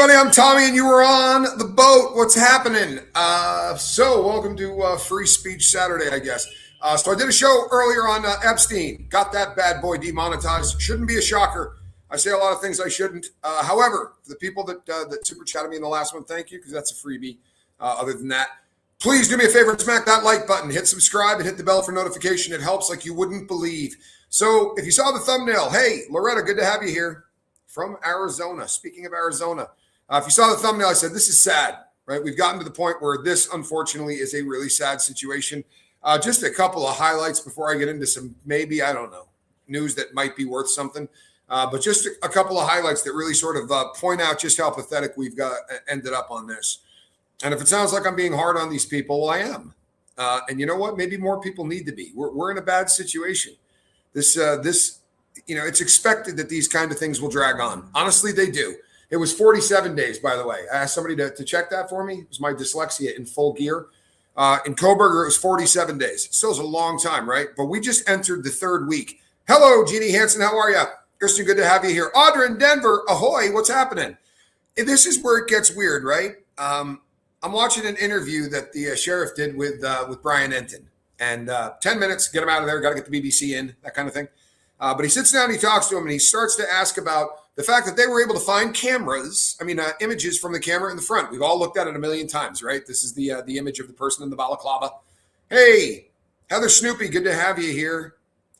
everybody? I'm Tommy, and you are on the boat. What's happening? Welcome to Free Speech Saturday, I guess. So I did a show earlier on Epstein. Got that bad boy demonetized. Shouldn't be a shocker. I say a lot of things I shouldn't. However, for the people that super chatted me in the last one, thank you, because that's a freebie. Other than that, please do me a favor and smack that like button. Hit subscribe and hit the bell for notification. It helps like you wouldn't believe. So if you saw the thumbnail, hey, Loretta, good to have you here. From Arizona. Speaking of Arizona, if you saw the thumbnail, I said, this is sad, right? We've gotten to the point where this, unfortunately, is a really sad situation. Just a couple of highlights before I get into some, maybe, I don't know, news that might be worth something. But just a couple of highlights that really sort of point out just how pathetic we've ended up on this. And if it sounds like I'm being hard on these people, well, I am. And you know what? Maybe more people need to be. We're in a bad situation. It's expected that these kind of things will drag on. Honestly, they do. It was 47 days, by the way. I asked somebody to check that for me. It was my dyslexia in full gear. In Coburger, it was 47 days. It still is a long time, right? But we just entered the third week. Hello, Jeannie Hansen. How are you? Kristen, good to have you here. Audra in Denver. Ahoy. What's happening? And this is where it gets weird, right? I'm watching an interview that the sheriff did with Brian Enton. And 10 minutes, get him out of there. Got to get the BBC in, that kind of thing. But he sits down and he talks to him and he starts to ask about the fact that they were able to find images from the camera in the front. We've all looked at it a million times, right? This is the image of the person in the balaclava. Hey, Heather Snoopy, good to have you here.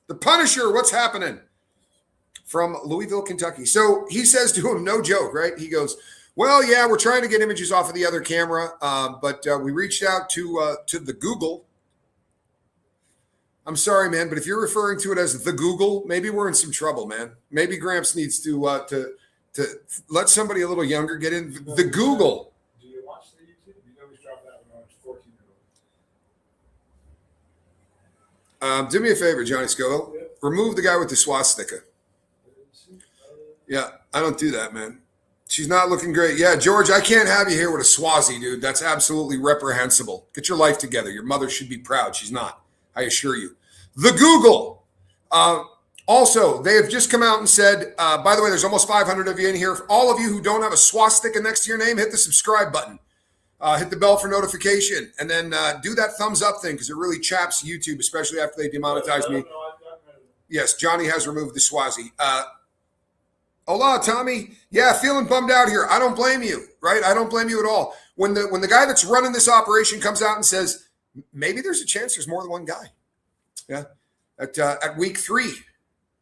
The Punisher, what's happening? From Louisville, Kentucky. So he says to him, no joke, right? He goes, well, yeah, we're trying to get images off of the other camera, but we reached out to the Google. I'm sorry, man, but if you're referring to it as the Google, maybe we're in some trouble, man. Maybe Gramps needs to let somebody a little younger get in the Google. Do you watch the YouTube? You know we dropped that when I was 14-year-old. Do me a favor, Johnny Scoville. Yeah. Remove the guy with the swastika. Yeah, I don't do that, man. She's not looking great. Yeah, George, I can't have you here with a Swazi, dude. That's absolutely reprehensible. Get your life together. Your mother should be proud. She's not, I assure you. The Google. Also, they have just come out and said, by the way, there's almost 500 of you in here. For all of you who don't have a swastika next to your name, hit the subscribe button. Hit the bell for notification. And then do that thumbs up thing because it really chaps YouTube, especially after they demonetize me. Yes, Johnny has removed the Swazi. Hola, Tommy. Yeah, feeling bummed out here. I don't blame you, right? I don't blame you at all. When the guy that's running this operation comes out and says, maybe there's a chance there's more than one guy. Yeah, at week 3,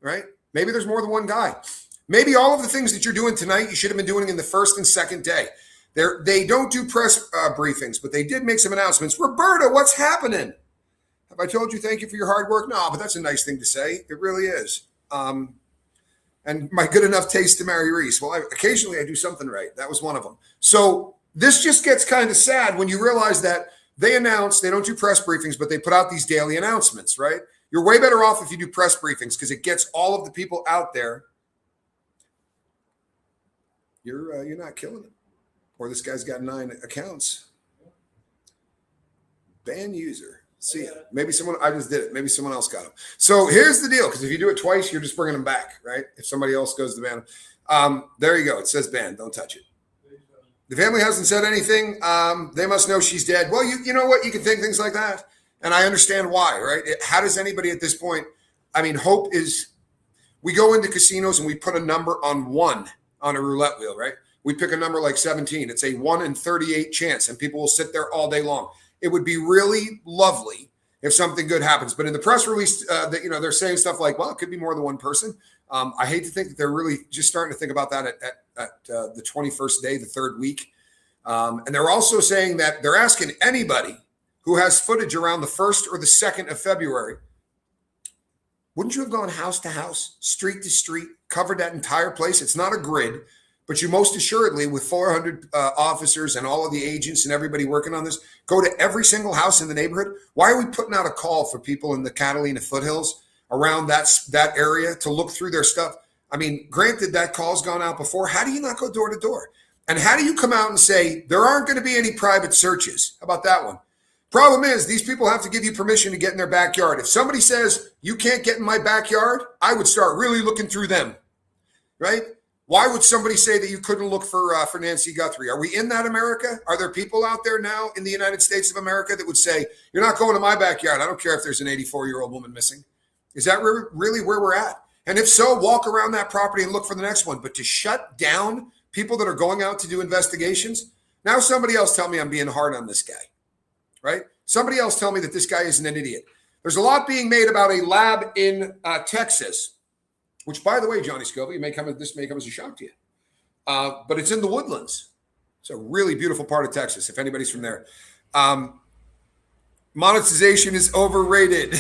right? Maybe there's more than one guy. Maybe all of the things that you're doing tonight, you should have been doing in the first and second day. They don't do press briefings, but they did make some announcements. Roberta, what's happening? Have I told you thank you for your hard work? No, but that's a nice thing to say. It really is. And my good enough taste to marry Reese. Well, occasionally I do something right. That was one of them. So this just gets kind of sad when you realize that they announce, they don't do press briefings, but they put out these daily announcements, right? You're way better off if you do press briefings because it gets all of the people out there. You're not killing it. Or this guy's got 9 accounts. Ban user. See ya. Maybe I just did it. Maybe someone else got him. So here's the deal, because if you do it twice, you're just bringing them back, right? If somebody else goes to ban them. There you go. It says ban. Don't touch it. The family hasn't said anything. They must know she's dead. Well, you know what? You can think things like that. And I understand why, right? How does anybody at this point, hope is, we go into casinos and we put a number on 1 on a roulette wheel, right? We pick a number like 17. It's a 1 in 38 chance, and people will sit there all day long. It would be really lovely if something good happens. But in the press release, they're saying stuff like, well, it could be more than one person. I hate to think that they're really just starting to think about that at the 21st day, the 3rd week. And they're also saying that they're asking anybody who has footage around the 1st or the 2nd of February, wouldn't you have gone house to house, street to street, covered that entire place? It's not a grid, but you most assuredly, with 400 officers and all of the agents and everybody working on this, go to every single house in the neighborhood. Why are we putting out a call for people in the Catalina foothills around that area to look through their stuff? Granted, that call's gone out before. How do you not go door to door? And how do you come out and say there aren't going to be any private searches? How about that one? Problem is, these people have to give you permission to get in their backyard. If somebody says you can't get in my backyard, I would start really looking through them, right? Why would somebody say that you couldn't look for Nancy Guthrie? Are we in that America? Are there people out there now in the United States of America that would say, you're not going to my backyard? I don't care if there's an 84-year-old woman missing. Is that really where we're at? And if so, walk around that property and look for the next one. But to shut down people that are going out to do investigations, now somebody else tell me I'm being hard on this guy, right? Somebody else tell me that this guy isn't an idiot. There's a lot being made about a lab in Texas, which, by the way, Johnny Scoville, this may come as a shock to you, but it's in the Woodlands. It's a really beautiful part of Texas, if anybody's from there. Monetization is overrated.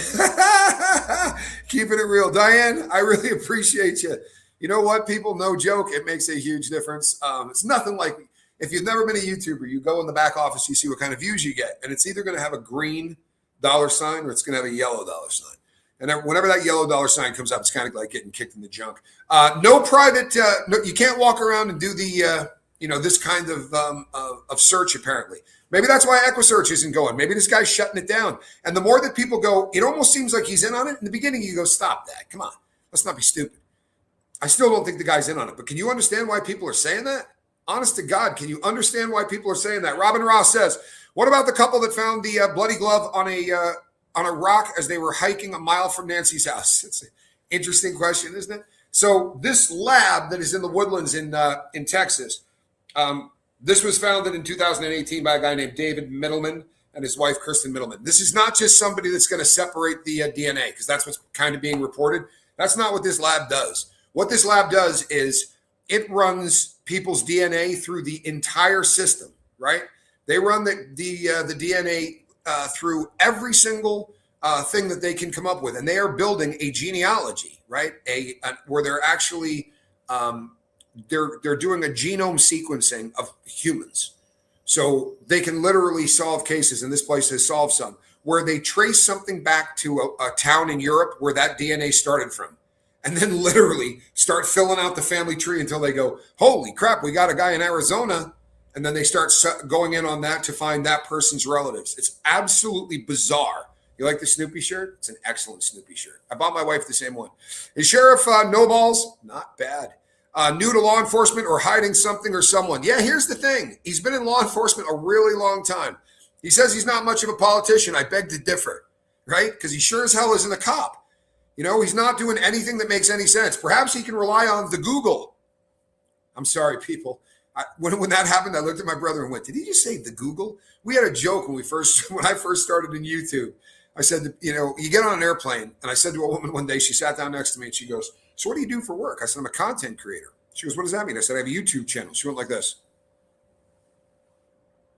Keeping it real. Diane, I really appreciate you. You know what, people? No joke. It makes a huge difference. It's nothing like if you've never been a YouTuber, you go in the back office, you see what kind of views you get, and it's either going to have a green dollar sign or it's going to have a yellow dollar sign. And then whenever that yellow dollar sign comes up, it's kind of like getting kicked in the junk. No private, you can't walk around and do the, this kind of search, apparently. Maybe that's why EquiSearch isn't going. Maybe this guy's shutting it down. And the more that people go, it almost seems like he's in on it. In the beginning, you go, stop that. Come on. Let's not be stupid. I still don't think the guy's in on it. But can you understand why people are saying that? Honest to God, can you understand why people are saying that? Robin Ross says, what about the couple that found the bloody glove on a rock as they were hiking a mile from Nancy's house? It's an interesting question, isn't it? So this lab that is in the Woodlands in Texas, this was founded in 2018 by a guy named David Middleman and his wife, Kristen Middleman. This is not just somebody that's going to separate the DNA, because that's what's kind of being reported. That's not what this lab does. What this lab does is it runs people's DNA through the entire system, right? They run the DNA through every single thing that they can come up with, and they are building a genealogy, right? Where they're actually they're doing a genome sequencing of humans, so they can literally solve cases. And this place has solved some where they trace something back to a town in Europe where that DNA started from, and then literally start filling out the family tree until they go, holy crap, we got a guy in Arizona. And then they start going in on that to find that person's relatives. It's absolutely bizarre. You like the Snoopy shirt? It's an excellent Snoopy shirt. I bought my wife the same one. Is Sheriff No Balls? Not bad. New to law enforcement or hiding something or someone? Yeah, here's the thing. He's been in law enforcement a really long time. He says he's not much of a politician. I beg to differ, right? Because he sure as hell isn't a cop. He's not doing anything that makes any sense. Perhaps he can rely on the Google. I'm sorry, people. When that happened, I looked at my brother and went, did he just say the Google? We had a joke when I first started in YouTube. I said, you get on an airplane, and I said to a woman one day, she sat down next to me and she goes, so what do you do for work? I said, I'm a content creator. She goes, what does that mean? I said, I have a YouTube channel. She went like this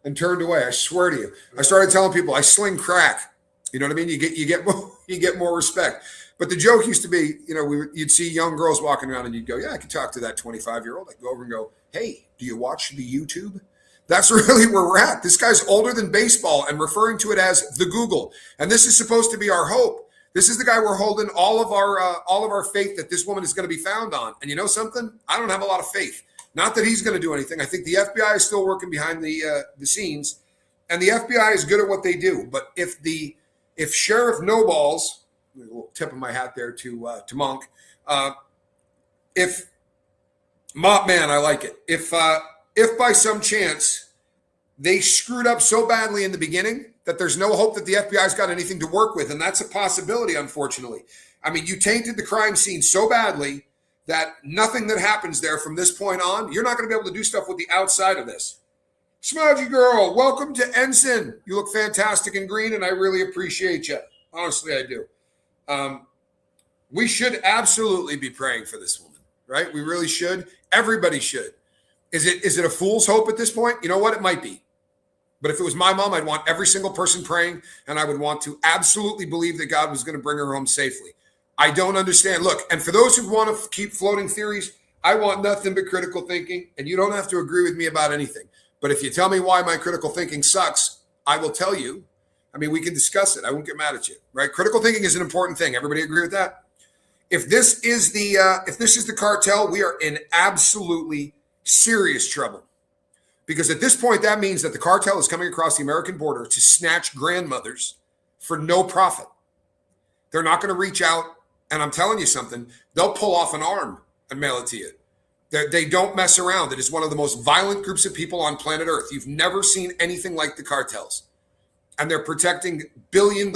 and turned away. I swear to you. I started telling people I sling crack. You know what I mean? You get more respect. But the joke used to be, you'd see young girls walking around and you'd go, yeah, I could talk to that 25-year-old. I'd go over and go, hey, do you watch the YouTube? That's really where we're at. This guy's older than baseball and referring to it as the Google. And this is supposed to be our hope. This is the guy we're holding all of our faith that this woman is going to be found on. And you know something? I don't have a lot of faith. Not that he's going to do anything. I think the FBI is still working behind the scenes, and the FBI is good at what they do. But if Sheriff No Balls, a little tip of my hat there to Monk, if Mop Man, I like it. If by some chance they screwed up so badly in the beginning that there's no hope that the FBI's got anything to work with, and that's a possibility, unfortunately. I mean, you tainted the crime scene so badly that nothing that happens there from this point on, you're not going to be able to do stuff with the outside of this. Smudgy Girl, welcome to Ensign. You look fantastic in green, and I really appreciate you. Honestly, I do. We should absolutely be praying for this woman, right? We really should. Everybody should. Is it a fool's hope at this point? You know what? It might be. But if it was my mom, I'd want every single person praying, and I would want to absolutely believe that God was going to bring her home safely. I don't understand. Look, and for those who want to keep floating theories, I want nothing but critical thinking, and you don't have to agree with me about anything. But if you tell me why my critical thinking sucks, I will tell you. I mean, we can discuss it. I won't get mad at you, right? Critical thinking is an important thing. Everybody agree with that? If this is the cartel, we are in absolutely serious trouble. Because at this point, that means that the cartel is coming across the American border to snatch grandmothers for no profit. They're not going to reach out, and I'm telling you something, they'll pull off an arm and mail it to you. They don't mess around. It is one of the most violent groups of people on planet Earth. You've never seen anything like the cartels. And they're protecting $1 billion,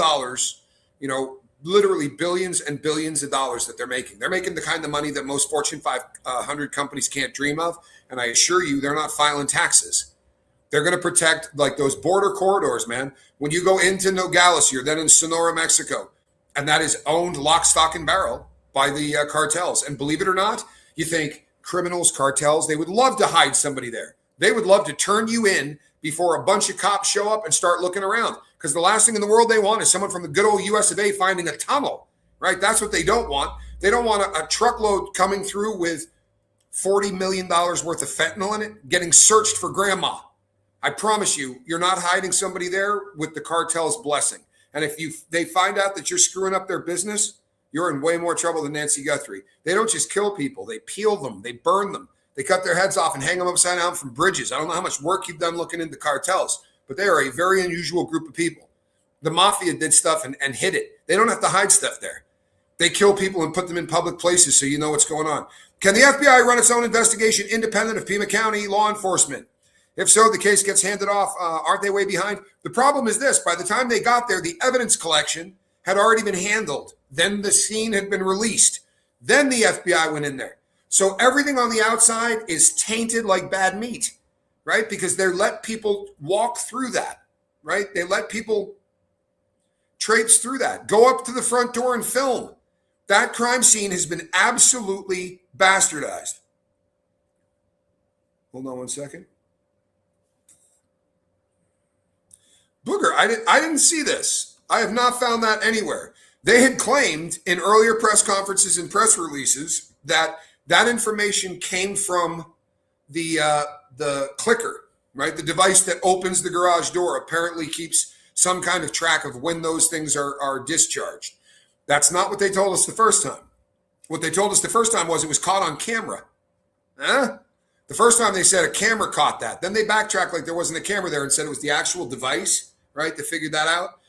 literally billions and billions of dollars that they're making. They're making the kind of money that most Fortune 500 companies can't dream of. And I assure you, they're not filing taxes. They're going to protect like those border corridors, man. When you go into Nogales, you're then in Sonora, Mexico. And that is owned lock, stock, and barrel by the cartels. And believe it or not, you think criminals, cartels, they would love to hide somebody there. They would love to turn you in before a bunch of cops show up and start looking around. Because the last thing in the world they want is someone from the good old US of A finding a tunnel, right? That's what they don't want. They don't want a truckload coming through with $40 million worth of fentanyl in it, getting searched for grandma. I promise you, you're not hiding somebody there with the cartel's blessing. And if they find out that you're screwing up their business, you're in way more trouble than Nancy Guthrie. They don't just kill people. They peel them. They burn them. They cut their heads off and hang them upside down from bridges. I don't know how much work you've done looking into cartels, but they are a very unusual group of people. The mafia did stuff and hid it. They don't have to hide stuff there. They kill people and put them in public places so you know what's going on. Can the FBI run its own investigation independent of Pima County law enforcement? If so, the case gets handed off. Aren't they way behind? The problem is this. By the time they got there, the evidence collection had already been handled. Then the scene had been released. Then the FBI went in there. So everything on the outside is tainted like bad meat, right? Because they let people walk through that, right? They let people traipse through that. Go up to the front door and film. That crime scene has been absolutely bastardized. Hold on one second. Booger, I didn't see this. I have not found that anywhere. They had claimed in earlier press conferences and press releases that information came from the clicker, right? The device that opens the garage door apparently keeps some kind of track of when those things are discharged. That's not what they told us the first time. What they told us the first time was it was caught on camera. Huh? The first time they said a camera caught that. Then they backtracked like there wasn't a camera there and said it was the actual device, right, that figured that out.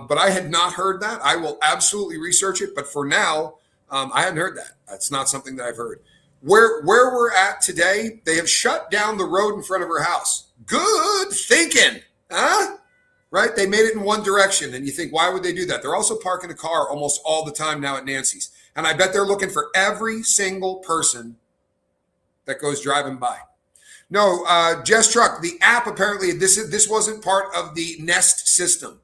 But I had not heard that. I will absolutely research it. But for now, I hadn't heard that. That's not something that I've heard. Where we're at today, they have shut down the road in front of her house. Good thinking, huh? Right? They made it in one direction. And you think, why would they do that? They're also parking a car almost all the time now at Nancy's. And I bet they're looking for every single person that goes driving by. No, Jess Truck, the app apparently, this wasn't part of the Nest system.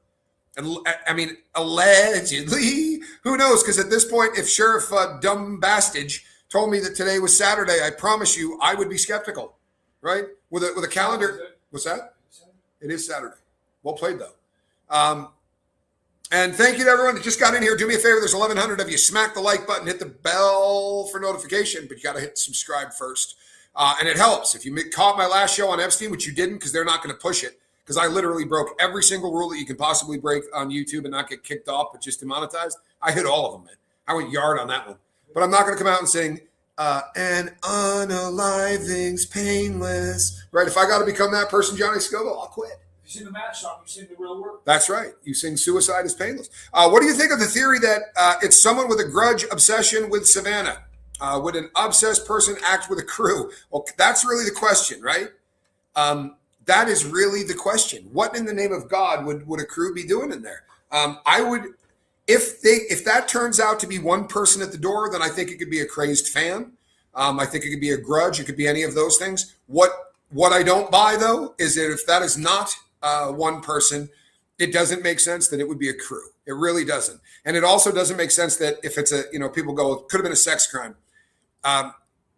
I mean, allegedly, who knows? Because at this point, if Sheriff Dumb Bastage told me that today was Saturday, I promise you, I would be skeptical, right? With a calendar. What's that? It is Saturday. Well played, though. And thank you to everyone that just got in here. Do me a favor. There's 1,100 of you. Smack the like button. Hit the bell for notification, but you got to hit subscribe first. And it helps. If you caught my last show on Epstein, which you didn't because they're not going to push it, because I literally broke every single rule that you can possibly break on YouTube and not get kicked off, but just demonetized. I hit all of them, man. I went yard on that one. But I'm not going to come out and sing, and unaliving's painless. Right? If I got to become that person, Johnny Scoville, I'll quit. If you sing the mad song, you sing the real word. That's right. You sing suicide is painless. What do you think of the theory that it's someone with a grudge obsession with Savannah? Would an obsessed person act with a crew? Well, that's really the question, right? That is really the question. What in the name of God would a crew be doing in there? I would, if that turns out to be one person at the door, then I think it could be a crazed fan. I think it could be a grudge. It could be any of those things. What I don't buy though is that if that is not one person, it doesn't make sense that it would be a crew. It really doesn't. And it also doesn't make sense that if it's people go, it could have been a sex crime.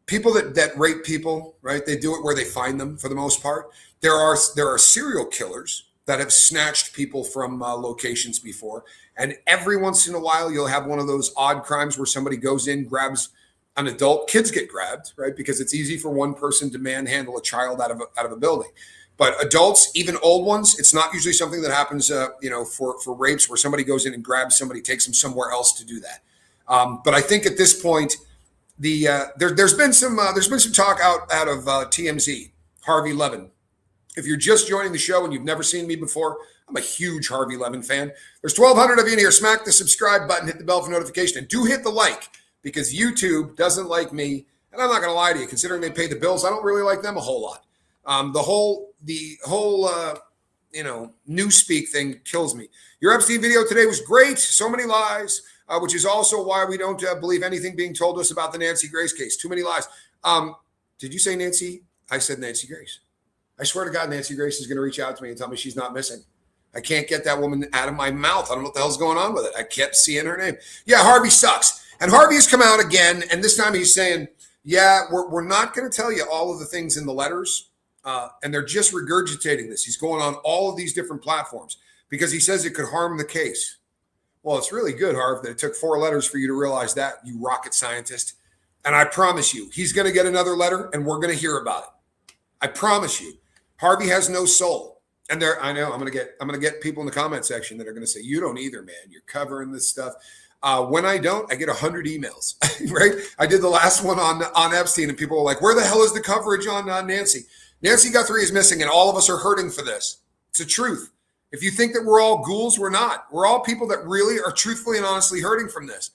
People that rape people, right? They do it where they find them for the most part. There are serial killers that have snatched people from locations before. And every once in a while, you'll have one of those odd crimes where somebody goes in, grabs an adult. Kids get grabbed, right? Because it's easy for one person to manhandle a child out of a building. But adults, even old ones, it's not usually something that happens, for rapes where somebody goes in and grabs somebody, takes them somewhere else to do that. But I think at this point, there's been some talk out of TMZ, Harvey Levin. If you're just joining the show and you've never seen me before, I'm a huge Harvey Levin fan. There's 1,200 of you in here. Smack the subscribe button, hit the bell for notification, and do hit the like because YouTube doesn't like me And I'm not going to lie to you, considering they pay the bills, I don't really like them a whole lot. The whole newspeak thing kills me. Your Epstein video today was great. So many lies, which is also why we don't believe anything being told us about the Nancy Grace case. Too many lies. Did you say Nancy? I said Nancy Grace. I swear to God, Nancy Grace is going to reach out to me and tell me she's not missing. I can't get that woman out of my mouth. I don't know what the hell's going on with it. I kept seeing her name. Yeah, Harvey sucks. And Harvey has come out again, and this time he's saying, yeah, we're not going to tell you all of the things in the letters, and they're just regurgitating this. He's going on all of these different platforms because he says it could harm the case. Well, it's really good, Harv, that it took 4 letters for you to realize that, you rocket scientist. And I promise you, he's going to get another letter, and we're going to hear about it. I promise you. Harvey has no soul. And I know I'm going to get people in the comment section that are going to say, you don't either, man. You're covering this stuff. When I don't, I get 100 emails, right? I did the last one on Epstein, and people were like, where the hell is the coverage on Nancy? Nancy Guthrie is missing, and all of us are hurting for this. It's the truth. If you think that we're all ghouls, we're not. We're all people that really are truthfully and honestly hurting from this.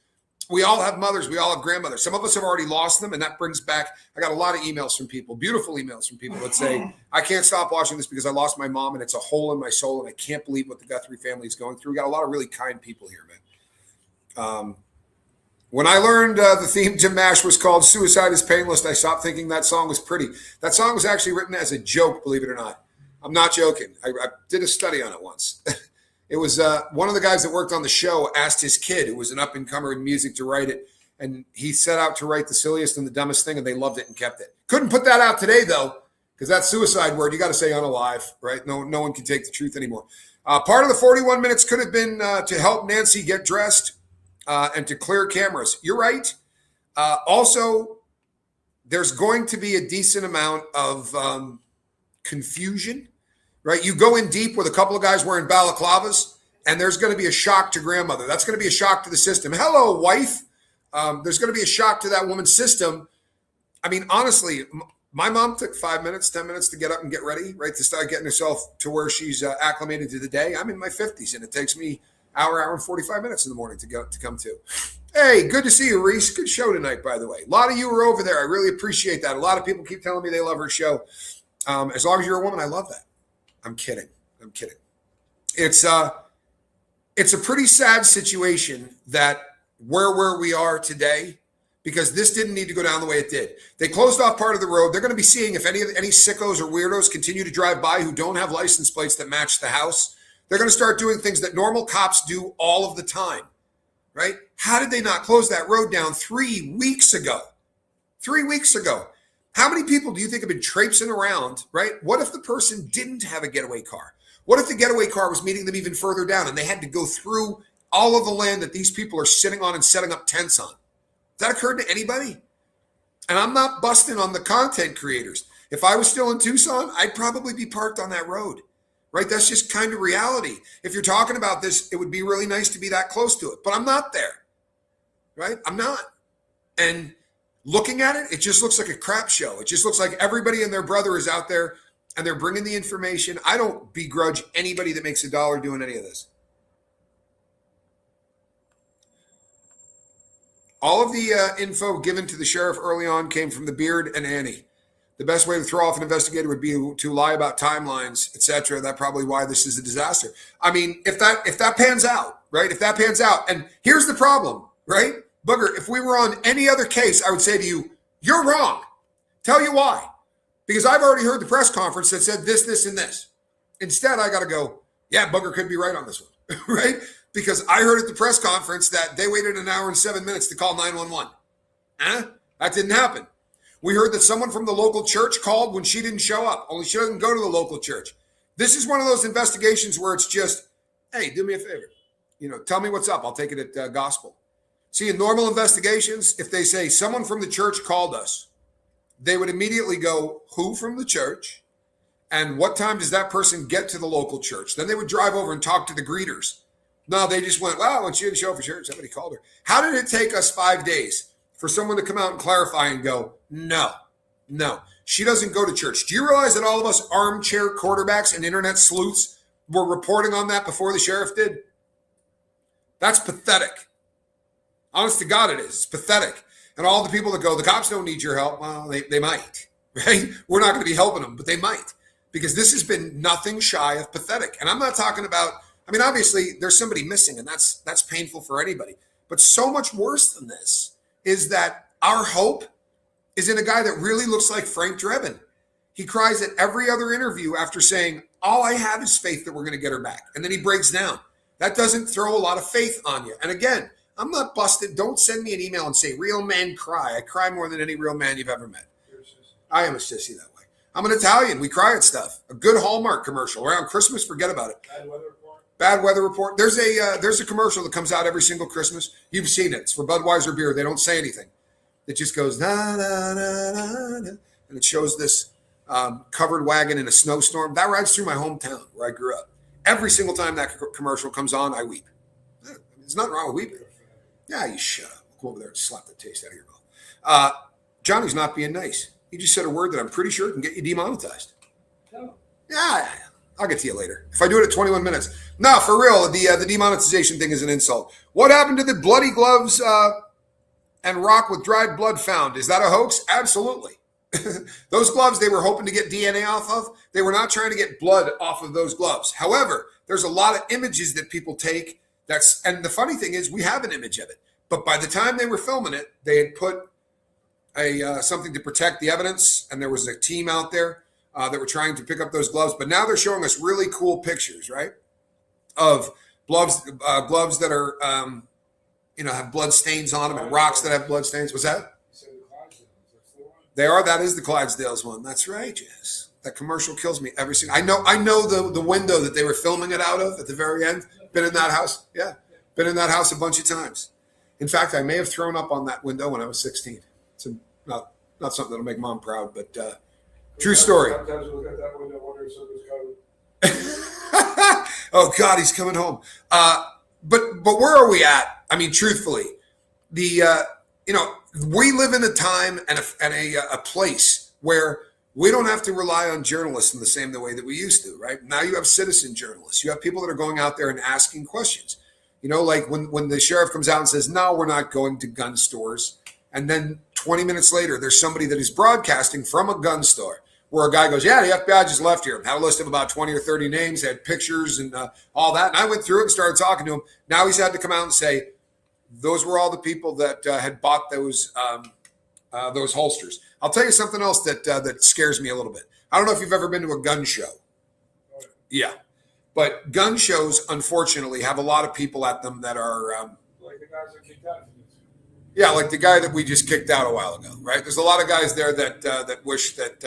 We all have mothers. We all have grandmothers. Some of us have already lost them, and that brings back, I got a lot of emails from people, beautiful emails from people that say, I can't stop watching this because I lost my mom, and it's a hole in my soul, and I can't believe what the Guthrie family is going through. We got a lot of really kind people here, man. When I learned the theme to MASH was called Suicide is Painless, I stopped thinking that song was pretty. That song was actually written as a joke, believe it or not. I'm not joking. I did a study on it once. It was one of the guys that worked on the show asked his kid, who was an up-and-comer in music, to write it. And he set out to write the silliest and the dumbest thing, and they loved it and kept it. Couldn't put that out today, though, because that suicide word, you got to say unalive, right? No one can take the truth anymore. Part of the 41 minutes could have been to help Nancy get dressed and to clear cameras. You're right. Also, there's going to be a decent amount of confusion, right? You go in deep with a couple of guys wearing balaclavas, and there's going to be a shock to grandmother. That's going to be a shock to the system. Hello, wife. There's going to be a shock to that woman's system. I mean, honestly, my mom took 5 minutes, 10 minutes to get up and get ready, right? To start getting herself to where she's acclimated to the day. I'm in my 50s, and it takes me hour and 45 minutes in the morning to come to. Hey, good to see you, Reese. Good show tonight, by the way. A lot of you are over there. I really appreciate that. A lot of people keep telling me they love her show. As long as you're a woman, I love that. I'm kidding. It's a pretty sad situation that where we are today, because this didn't need to go down the way it did. They closed off part of the road. They're going to be seeing if any sickos or weirdos continue to drive by who don't have license plates that match the house. They're going to start doing things that normal cops do all of the time, right? How did they not close that road down 3 weeks ago? 3 weeks ago. How many people do you think have been traipsing around, right? What if the person didn't have a getaway car? What if the getaway car was meeting them even further down and they had to go through all of the land that these people are sitting on and setting up tents on? Has that occurred to anybody? And I'm not busting on the content creators. If I was still in Tucson, I'd probably be parked on that road, right? That's just kind of reality. If you're talking about this, it would be really nice to be that close to it, but I'm not there, right? I'm not. And looking at it, it just looks like a crap show. It just looks like everybody and their brother is out there and they're bringing the information. I don't begrudge anybody that makes $1 doing any of this. All of the info given to the sheriff early on came from the Beard and Annie. The best way to throw off an investigator would be to lie about timelines, etc. That's probably why this is a disaster. I mean, if that pans out, right? If that pans out, and here's the problem, right? Booger, if we were on any other case, I would say to you, you're wrong. Tell you why. Because I've already heard the press conference that said this, this, and this. Instead, I got to go, yeah, Booger could be right on this one, right? Because I heard at the press conference that they waited an hour and 7 minutes to call 911. That didn't happen. We heard that someone from the local church called when she didn't show up, only she doesn't go to the local church. This is one of those investigations where it's just, hey, do me a favor. Tell me what's up. I'll take it at gospel. See, in normal investigations, if they say someone from the church called us, they would immediately go, who from the church? And what time does that person get to the local church? Then they would drive over and talk to the greeters. No, they just went, wow, when she didn't show up for church, somebody called her. How did it take us 5 days for someone to come out and clarify and go, no, she doesn't go to church? Do you realize that all of us armchair quarterbacks and internet sleuths were reporting on that before the sheriff did? That's pathetic. Honest to God, it is. It's pathetic. And all the people that go, the cops don't need your help. Well, they might, right? We're not going to be helping them, but they might, because this has been nothing shy of pathetic. And I'm not talking about, I mean, obviously there's somebody missing, and that's painful for anybody. But so much worse than this is that our hope is in a guy that really looks like Frank Drebin. He cries at every other interview after saying, all I have is faith that we're going to get her back. And then he breaks down. That doesn't throw a lot of faith on you. And again, I'm not busted. Don't send me an email and say, real men cry. I cry more than any real man you've ever met. I am a sissy that way. I'm an Italian. We cry at stuff. A good Hallmark commercial around Christmas, forget about it. Bad weather report. Bad weather report. There's a commercial that comes out every single Christmas. You've seen it. It's for Budweiser beer. They don't say anything. It just goes, na, na, na, na, na. And it shows this covered wagon in a snowstorm. That rides through my hometown where I grew up. Every single time that commercial comes on, I weep. There's nothing wrong with weeping. Yeah, you shut up. I'll go over there and slap the taste out of your mouth. Johnny's not being nice. He just said a word that I'm pretty sure can get you demonetized. No. Yeah, I'll get to you later. If I do it at 21 minutes. No, for real, the demonetization thing is an insult. What happened to the bloody gloves and rock with dried blood found? Is that a hoax? Absolutely. Those gloves they were hoping to get DNA off of, they were not trying to get blood off of those gloves. However, there's a lot of images that people take. And the funny thing is we have an image of it. But by the time they were filming it, they had put something to protect the evidence, and there was a team out there that were trying to pick up those gloves. But now they're showing us really cool pictures, right, of gloves that are, have blood stains on them, and rocks that have blood stains. Was that? They are. That is the Clydesdales one. That's right. Yes, that commercial kills me every single. I know the window that they were filming it out of at the very end. Been in that house. Yeah, been in that house a bunch of times. In fact, I may have thrown up on that window when I was 16. It's not something that'll make mom proud, but true story. Sometimes we look at that window, wonder if somebody's coming. Oh God, he's coming home. But where are we at? I mean, truthfully, we live in a time and a place where we don't have to rely on journalists in the same way that we used to, right? Now you have citizen journalists. You have people that are going out there and asking questions. Like when the sheriff comes out and says, no, we're not going to gun stores. And then 20 minutes later, there's somebody that is broadcasting from a gun store where a guy goes, yeah, the FBI just left here. Had a list of about 20 or 30 names, had pictures and all that. And I went through it and started talking to him. Now he's had to come out and say, those were all the people that had bought those holsters. I'll tell you something else that scares me a little bit. I don't know if you've ever been to a gun show. Yeah. But gun shows, unfortunately, have a lot of people at them that are like the guys that kicked out. Yeah, like the guy that we just kicked out a while ago, right? There's a lot of guys there that wish that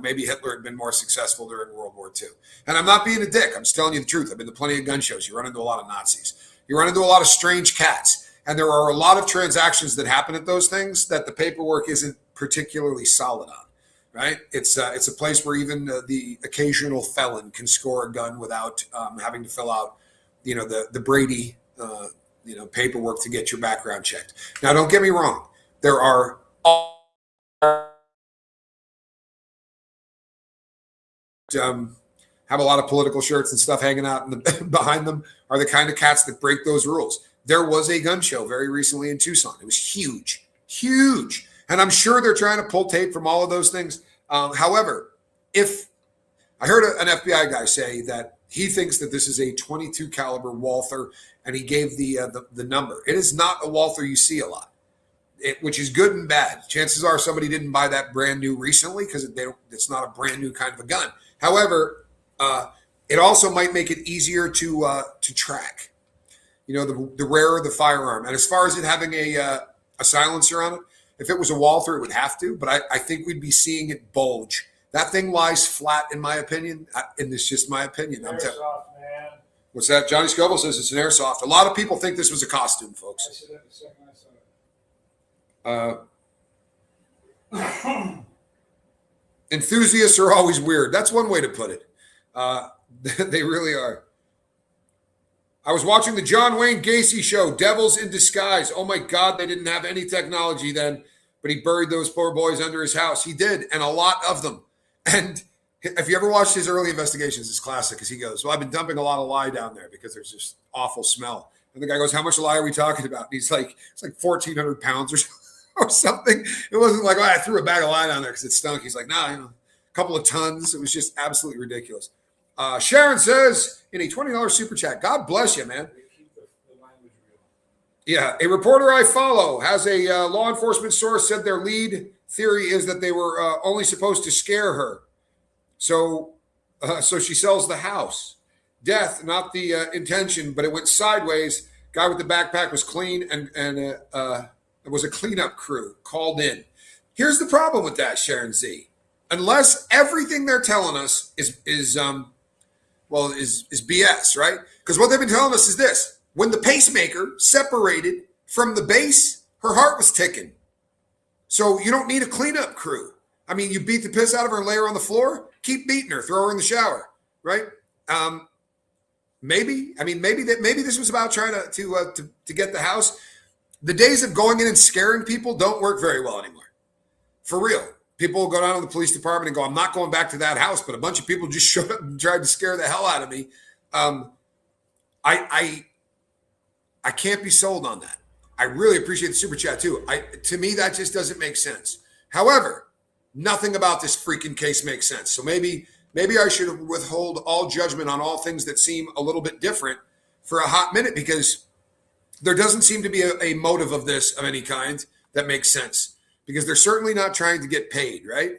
maybe Hitler had been more successful during World War II. And I'm not being a dick. I'm just telling you the truth. I've been to plenty of gun shows. You run into a lot of Nazis. You run into a lot of strange cats. And there are a lot of transactions that happen at those things that the paperwork isn't particularly solid on, right? It's a place where even the occasional felon can score a gun without having to fill out, the Brady paperwork to get your background checked. Now, don't get me wrong. There are have a lot of political shirts and stuff hanging out behind them are the kind of cats that break those rules. There was a gun show very recently in Tucson. It was huge, huge. And I'm sure they're trying to pull tape from all of those things. However, if I heard an FBI guy say that he thinks that this is a 22 caliber Walther, and he gave the number. It is not a Walther you see a lot, which is good and bad. Chances are somebody didn't buy that brand new recently because it's not a brand new kind of a gun. However, it also might make it easier to track. The rarer the firearm. And as far as it having a silencer on it, if it was a Walther, it would have to. But I think we'd be seeing it bulge. That thing lies flat, in my opinion, and it's just my opinion. Airsoft, man. What's that? Johnny Scoville says it's an airsoft. A lot of people think this was a costume, folks. I said that the second I saw it. Enthusiasts are always weird. That's one way to put it. They really are. I was watching the John Wayne Gacy show, Devils in Disguise. Oh, my God, they didn't have any technology then, but he buried those poor boys under his house. He did, and a lot of them. And if you ever watched his early investigations, it's classic because he goes, well, I've been dumping a lot of lye down there because there's this awful smell. And the guy goes, how much lye are we talking about? And he's like, it's like 1,400 pounds or something. or something. It wasn't like, oh, I threw a bag of line on there because it stunk. He's like, nah, a couple of tons. It was just absolutely ridiculous. Sharon says in a $20 super chat, God bless you, man. Yeah, a reporter I follow has a law enforcement source said their lead theory is that they were only supposed to scare her. So she sells the house. Death, not the intention, but it went sideways. Guy with the backpack was clean, and it was a cleanup crew called in. Here's the problem with that, Sharon Z. Unless everything they're telling us is BS, right? Because what they've been telling us is this: when the pacemaker separated from the base, her heart was ticking. So you don't need a cleanup crew. I mean, you beat the piss out of her and lay her on the floor. Keep beating her. Throw her in the shower, right? Maybe this was about trying to get the house. The days of going in and scaring people don't work very well anymore. For real. People will go down to the police department and go, I'm not going back to that house, but a bunch of people just showed up and tried to scare the hell out of me. I can't be sold on that. I really appreciate the super chat too. To me, that just doesn't make sense. However, nothing about this freaking case makes sense. So maybe I should withhold all judgment on all things that seem a little bit different for a hot minute, because there doesn't seem to be a motive of this of any kind that makes sense, because they're certainly not trying to get paid, right?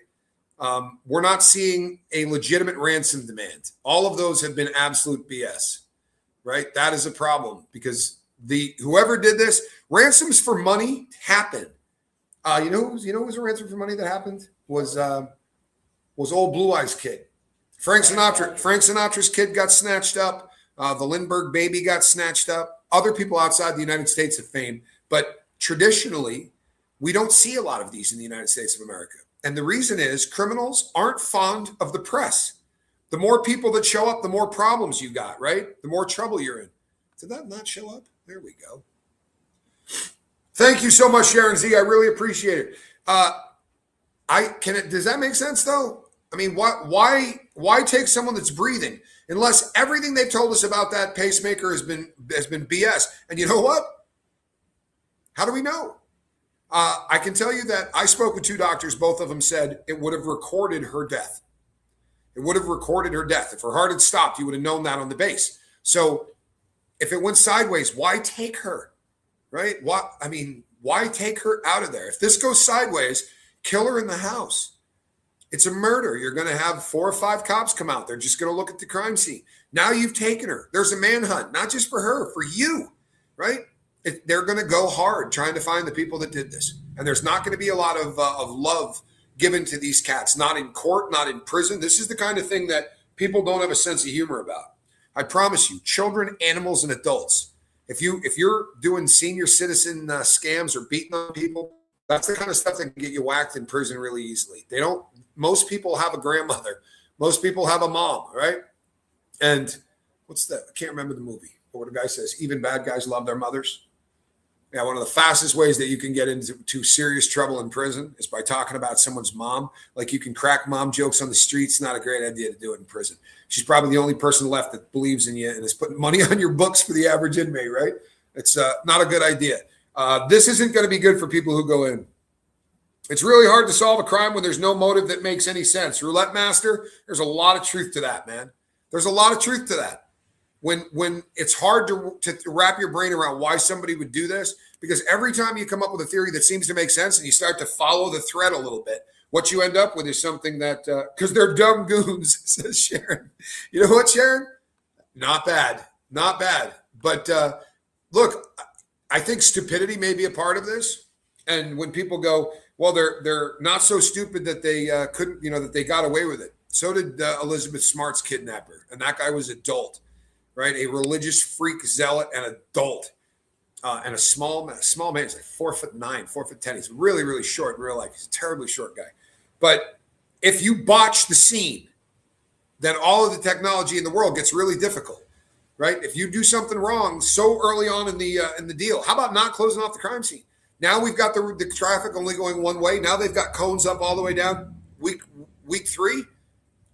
We're not seeing a legitimate ransom demand. All of those have been absolute BS, right? That is a problem, because whoever did this, ransoms for money happen. You know who was a ransom for money that happened? Was old Blue Eyes kid. Frank Sinatra's kid got snatched up. The Lindbergh baby got snatched up. Other people outside the United States have fame. But traditionally, we don't see a lot of these in the United States of America. And the reason is criminals aren't fond of the press. The more people that show up, the more problems you got, right? The more trouble you're in. Did that not show up? There we go. Thank you so much, Sharon Z. I really appreciate it. Does that make sense though? I mean, why take someone that's breathing unless everything they've told us about that pacemaker has been BS? And you know what? How do we know? I can tell you that I spoke with two doctors. Both of them said it would have recorded her death. It would have recorded her death. If her heart had stopped, you would have known that on the base. So if it went sideways, why take her? Right? Why take her out of there? If this goes sideways, kill her in the house. It's a murder. You're going to have 4 or 5 cops come out. They're just going to look at the crime scene. Now you've taken her. There's a manhunt, not just for her, for you, right? They're going to go hard trying to find the people that did this. And there's not going to be a lot of love given to these cats, not in court, not in prison. This is the kind of thing that people don't have a sense of humor about. I promise you, children, animals, and adults. If you're doing senior citizen scams or beating on people, that's the kind of stuff that can get you whacked in prison really easily. Most people have a grandmother. Most people have a mom, right? And what's that? I can't remember the movie. But what the guy says, even bad guys love their mothers. Yeah, one of the fastest ways that you can get into serious trouble in prison is by talking about someone's mom. Like, you can crack mom jokes on the streets. Not a great idea to do it in prison. She's probably the only person left that believes in you and is putting money on your books for the average inmate, right? It's not a good idea. This isn't going to be good for people who go in. It's really hard to solve a crime when there's no motive that makes any sense. Roulette Master, there's a lot of truth to that, man. There's a lot of truth to that. When it's hard to wrap your brain around why somebody would do this, because every time you come up with a theory that seems to make sense and you start to follow the thread a little bit, what you end up with is something that, because they're dumb goons, says Sharon. You know what, Sharon? Not bad. Not bad. But look, I think stupidity may be a part of this. And when people go, well, they're not so stupid that they couldn't, that they got away with it. So did Elizabeth Smart's kidnapper. And that guy was adult, right? A religious freak zealot and adult. And a small man. He's like 4'9", 4'10". He's really, really short in real life. He's a terribly short guy. But if you botch the scene, then all of the technology in the world gets really difficult, right? If you do something wrong so early on in the deal, how about not closing off the crime scene? Now we've got the traffic only going one way. Now they've got cones up all the way down. Week 3,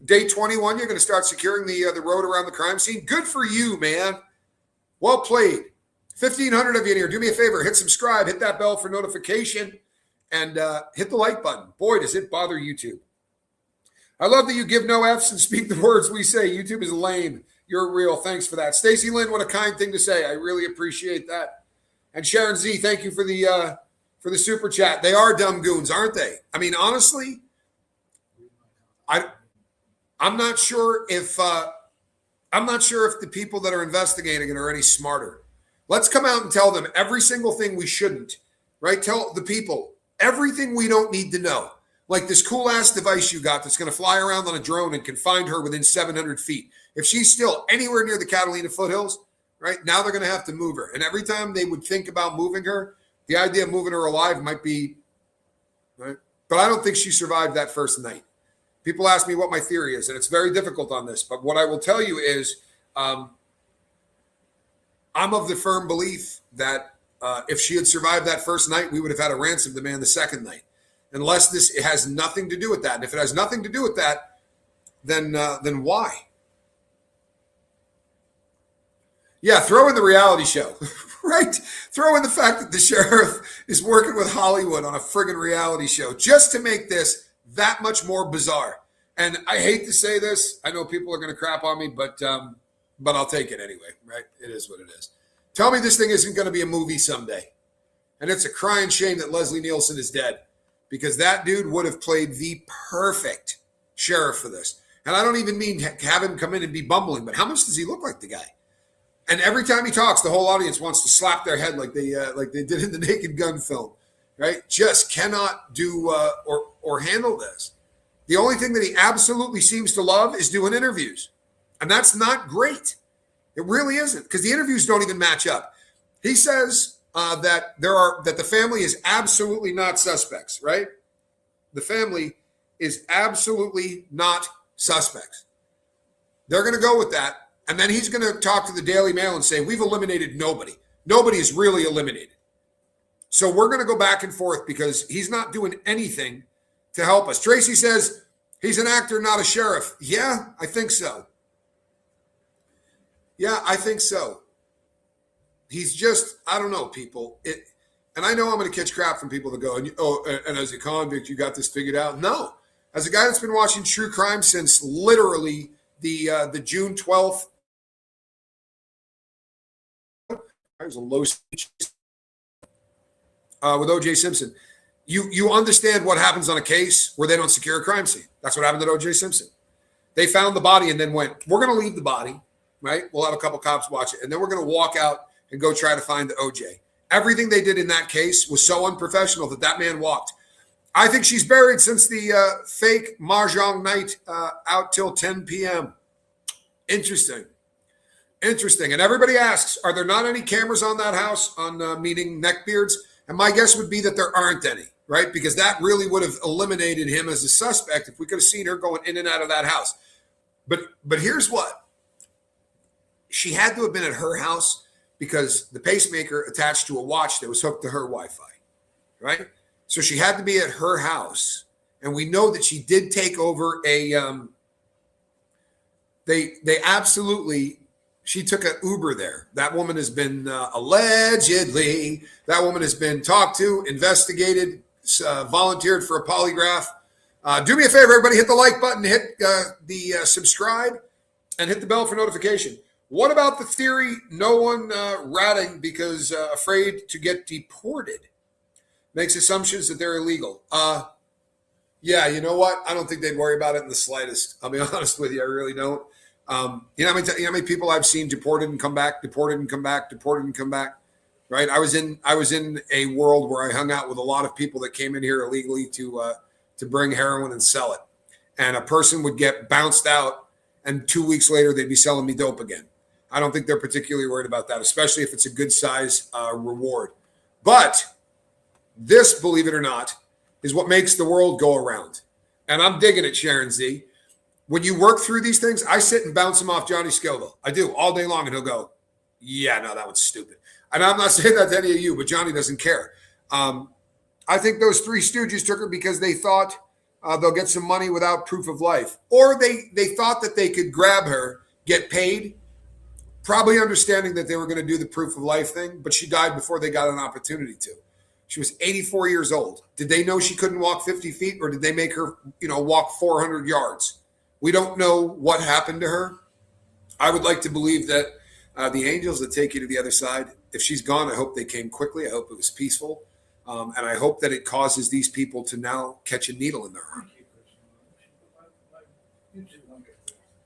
day 21, you're going to start securing the road around the crime scene. Good for you, man. Well played. 1,500 of you in here. Do me a favor. Hit subscribe. Hit that bell for notification. and hit the like button. Boy, does it bother YouTube. I love that you give no Fs and speak the words we say. YouTube is lame. You're real. Thanks for that. Stacy Lynn, what a kind thing to say. I really appreciate that. And Sharon Z, thank you for the super chat. They are dumb goons, aren't they? I mean, honestly, I'm not sure if the people that are investigating it are any smarter. Let's come out and tell them every single thing we shouldn't, right? Tell the people everything we don't need to know. Like this cool ass device you got that's going to fly around on a drone and can find her within 700 feet. If she's still anywhere near the Catalina foothills, right, now they're going to have to move her. And every time they would think about moving her, the idea of moving her alive might be, right? But I don't think she survived that first night. People ask me what my theory is, and it's very difficult on this. But what I will tell you is I'm of the firm belief that if she had survived that first night, we would have had a ransom demand the second night. Unless it has nothing to do with that. And if it has nothing to do with that, then why? Yeah, throw in the reality show, right? Throw in the fact that the sheriff is working with Hollywood on a friggin' reality show just to make this that much more bizarre. And I hate to say this. I know people are going to crap on me, but I'll take it anyway, right? It is what it is. Tell me this thing isn't going to be a movie someday. And it's a crying shame that Leslie Nielsen is dead. Because that dude would have played the perfect sheriff for this. And I don't even mean have him come in and be bumbling, but how much does he look like the guy? And every time he talks, the whole audience wants to slap their head like they did in the Naked Gun film, right? Just cannot do or handle this. The only thing that he absolutely seems to love is doing interviews. And that's not great. It really isn't, because the interviews don't even match up. He says that the family is absolutely not suspects, right? The family is absolutely not suspects. They're going to go with that. And then he's going to talk to the Daily Mail and say, we've eliminated nobody. Nobody is really eliminated. So we're going to go back and forth because he's not doing anything to help us. Tracy says he's an actor, not a sheriff. Yeah, I think so. Yeah, I think so. He's just, I don't know, people. And I know I'm going to catch crap from people that go, and as a convict, you got this figured out. No. As a guy that's been watching true crime since literally the June 12th, I was a low speech with O.J. Simpson. You understand what happens on a case where they don't secure a crime scene. That's what happened to O.J. Simpson. They found the body and then went, we're going to leave the body, right? We'll have a couple cops watch it. And then we're going to walk out and go try to find the OJ. Everything they did in that case was so unprofessional that man walked. I think she's buried since the fake Mahjong night out till 10 p.m. Interesting. And everybody asks, are there not any cameras on that house, meaning neckbeards? And my guess would be that there aren't any, right? Because that really would have eliminated him as a suspect if we could have seen her going in and out of that house. But here's what. She had to have been at her house because the pacemaker attached to a watch that was hooked to her Wi-Fi, right? So she had to be at her house. And we know that she did take over she took an Uber there. That woman has been allegedly, that woman has been talked to, investigated, volunteered for a polygraph. Do me a favor, everybody, hit the like button, hit the subscribe, and hit the bell for notification. What about the theory no one ratting because afraid to get deported? Makes assumptions that they're illegal. Yeah, you know what? I don't think they'd worry about it in the slightest. I'll be honest with you. I really don't. You know how many people I've seen deported and come back, right? I was in a world where I hung out with a lot of people that came in here illegally to bring heroin and sell it. And a person would get bounced out, and 2 weeks later, they'd be selling me dope again. I don't think they're particularly worried about that, especially if it's a good size reward. But this, believe it or not, is what makes the world go around. And I'm digging it, Sharon Z. When you work through these things, I sit and bounce them off Johnny Scoville. I do all day long, and he'll go, yeah, no, that one's stupid. And I'm not saying that to any of you, but Johnny doesn't care. I think those three stooges took her because they thought they'll get some money without proof of life. Or they thought that they could grab her, get paid, probably understanding that they were going to do the proof of life thing, but she died before they got an opportunity to. She was 84 years old. Did they know she couldn't walk 50 feet, or did they make her, walk 400 yards? We don't know what happened to her. I would like to believe that the angels that take you to the other side, if she's gone, I hope they came quickly. I hope it was peaceful. And I hope that it causes these people to now catch a needle in their arm.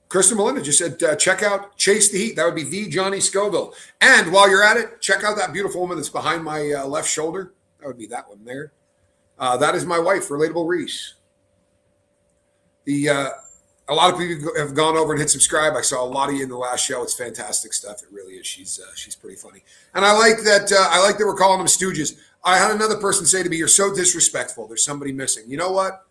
Kristen Melinda just said, check out Chase the Heat. That would be the Johnny Scoville. And while you're at it, check out that beautiful woman that's behind my left shoulder. That would be that one there. That is my wife, Relatable Reese. A lot of people have gone over and hit subscribe. I saw a lot of you in the last show. It's fantastic stuff. It really is. She's pretty funny. And I like that we're calling them stooges. I had another person say to me, "You're so disrespectful. There's somebody missing." You know what?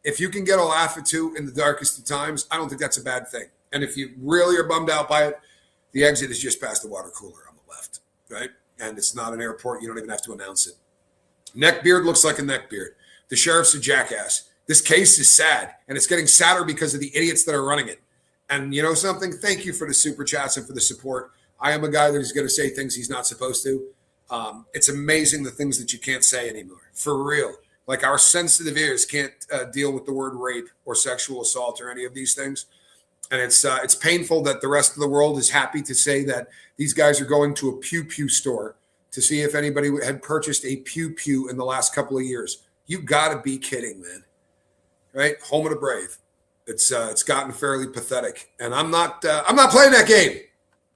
If you can get a laugh or two in the darkest of times, I don't think that's a bad thing. And if you really are bummed out by it, the exit is just past the water cooler on the left, right? And it's not an airport. You don't even have to announce it. Neckbeard looks like a neckbeard. The sheriff's a jackass. This case is sad, and it's getting sadder because of the idiots that are running it. And you know something? Thank you for the super chats and for the support. I am a guy that is going to say things he's not supposed to. It's amazing the things that you can't say anymore. For real. Like our sensitive ears can't deal with the word rape or sexual assault or any of these things. And it's painful that the rest of the world is happy to say that these guys are going to a pew-pew store to see if anybody had purchased a pew-pew in the last couple of years. You got to be kidding, man. Right? Home of the brave. It's gotten fairly pathetic. And I'm not playing that game.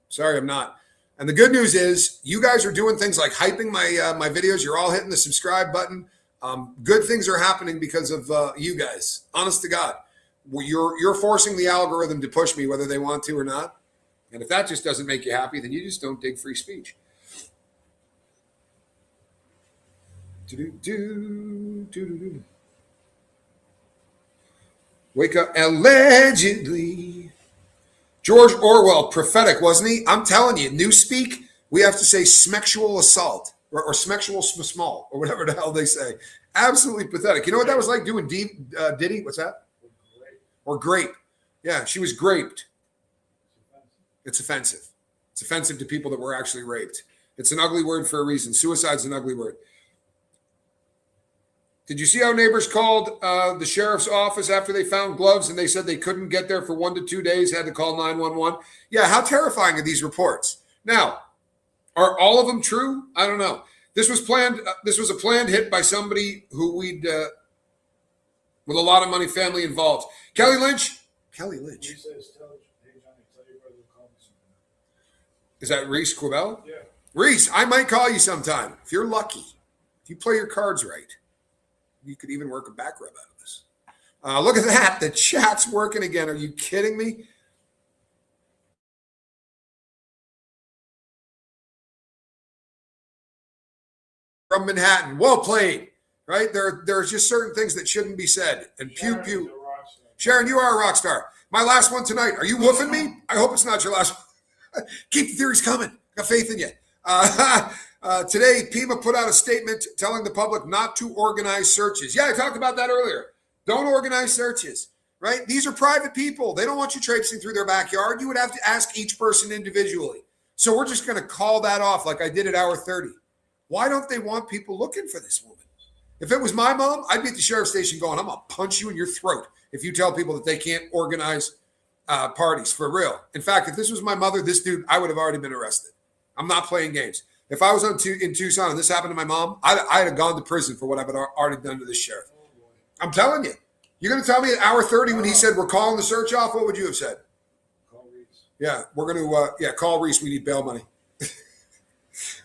Sorry, I'm not. And the good news is you guys are doing things like hyping my videos. You're all hitting the subscribe button. Good things are happening because of you guys. Honest to God. You're forcing the algorithm to push me whether they want to or not. And if that just doesn't make you happy, then you just don't dig free speech. Wake up, allegedly. George Orwell, prophetic, wasn't he? I'm telling you, Newspeak, we have to say smexual assault or smexual small or whatever the hell they say. Absolutely pathetic. You know what that was like doing Diddy? What's that? Or grape. Yeah, she was graped. It's offensive. It's offensive to people that were actually raped. It's an ugly word for a reason. Suicide's an ugly word. Did you see how neighbors called the sheriff's office after they found gloves and they said they couldn't get there for 1 to 2 days, had to call 911? Yeah, how terrifying are these reports? Now, are all of them true? I don't know. This was planned. This was a planned hit by somebody who we'd, with a lot of money, family involved. Kelly Lynch. Kelly Lynch. He says, tell your brother to call me sometime. Is that Reese Quibell? Yeah. Reese, I might call you sometime if you're lucky. If you play your cards right. You could even work a back rub out of this. Look at that. The chat's working again. Are you kidding me? From Manhattan. Well played. Right? There's just certain things that shouldn't be said. And pew pew. Sharon, you are a rock star. My last one tonight. Are you woofing me? I hope it's not your last one. Keep the theories coming. Got faith in you. Today, Pima put out a statement telling the public not to organize searches. Yeah, I talked about that earlier. Don't organize searches, right? These are private people. They don't want you traipsing through their backyard. You would have to ask each person individually. So we're just going to call that off like I did at hour 30. Why don't they want people looking for this woman? If it was my mom, I'd be at the sheriff's station going, I'm going to punch you in your throat if you tell people that they can't organize parties, for real. In fact, if this was my mother, this dude, I would have already been arrested. I'm not playing games. If I was in Tucson and this happened to my mom, I'd have gone to prison for what I've already done to this sheriff. I'm telling you. You're going to tell me at hour 30 when he said we're calling the search off, what would you have said? Call Reese. Yeah, we're going to call Reese. We need bail money.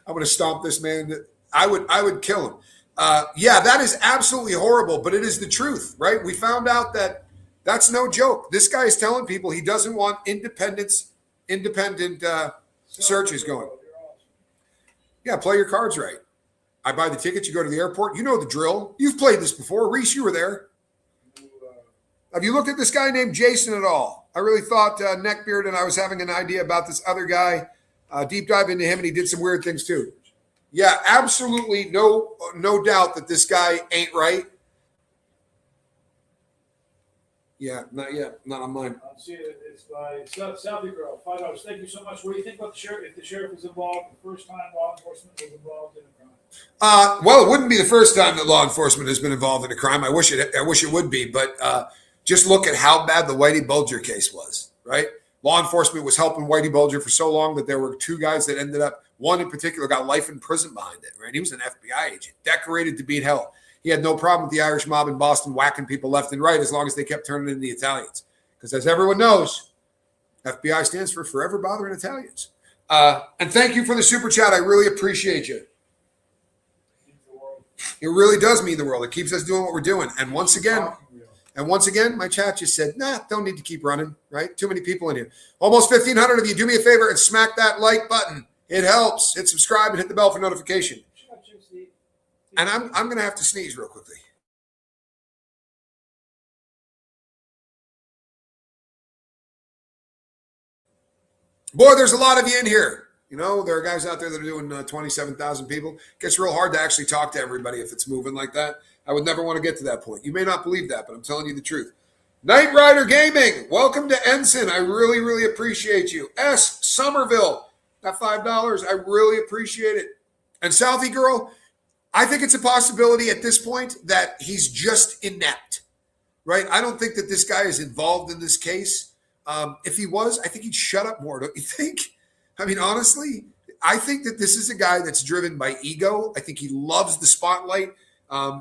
I'm going to stomp this man. I would kill him. Yeah, that is absolutely horrible, but it is the truth, right? We found out that that's no joke. This guy is telling people he doesn't want independent searches going. Yeah, play your cards right. I buy the tickets, you go to the airport. You know the drill. You've played this before. Reese, you were there. Have you looked at this guy named Jason at all? I really thought Neckbeard and I was having an idea about this other guy. Deep dive into him, and he did some weird things too. Yeah, absolutely no doubt that this guy ain't right. Yeah, not yet. Not on mine. I'm seeing it. It's by Southie Girl. $5. Thank you so much. What do you think about the sheriff? If the sheriff was involved, the first time law enforcement was involved in a crime? Well, it wouldn't be the first time that law enforcement has been involved in a crime. I wish it would be, but just look at how bad the Whitey Bulger case was, right? Law enforcement was helping Whitey Bulger for so long that there were two guys that ended up, one in particular got life in prison behind it, right? He was an FBI agent, decorated to beat hell. He had no problem with the Irish mob in Boston whacking people left and right as long as they kept turning in the Italians. Because as everyone knows, FBI stands for Forever Bothering Italians. And thank you for the super chat. I really appreciate you. It really does mean the world. It keeps us doing what we're doing. And once again, my chat just said, nah, don't need to keep running, right? Too many people in here. Almost 1,500 of you. Do me a favor and smack that like button. It helps. Hit subscribe and hit the bell for notification. And I'm going to have to sneeze real quickly. Boy, there's a lot of you in here. You know, there are guys out there that are doing 27,000 people. It gets real hard to actually talk to everybody if it's moving like that. I would never want to get to that point. You may not believe that, but I'm telling you the truth. Knight Rider Gaming, welcome to Ensign. I really, really appreciate you. S. Somerville, that $5, I really appreciate it. And Southie Girl, I think it's a possibility at this point that he's just inept, right? I don't think that this guy is involved in this case. If he was, I think he'd shut up more, don't you think? I mean, honestly, I think that this is a guy that's driven by ego. I think he loves the spotlight.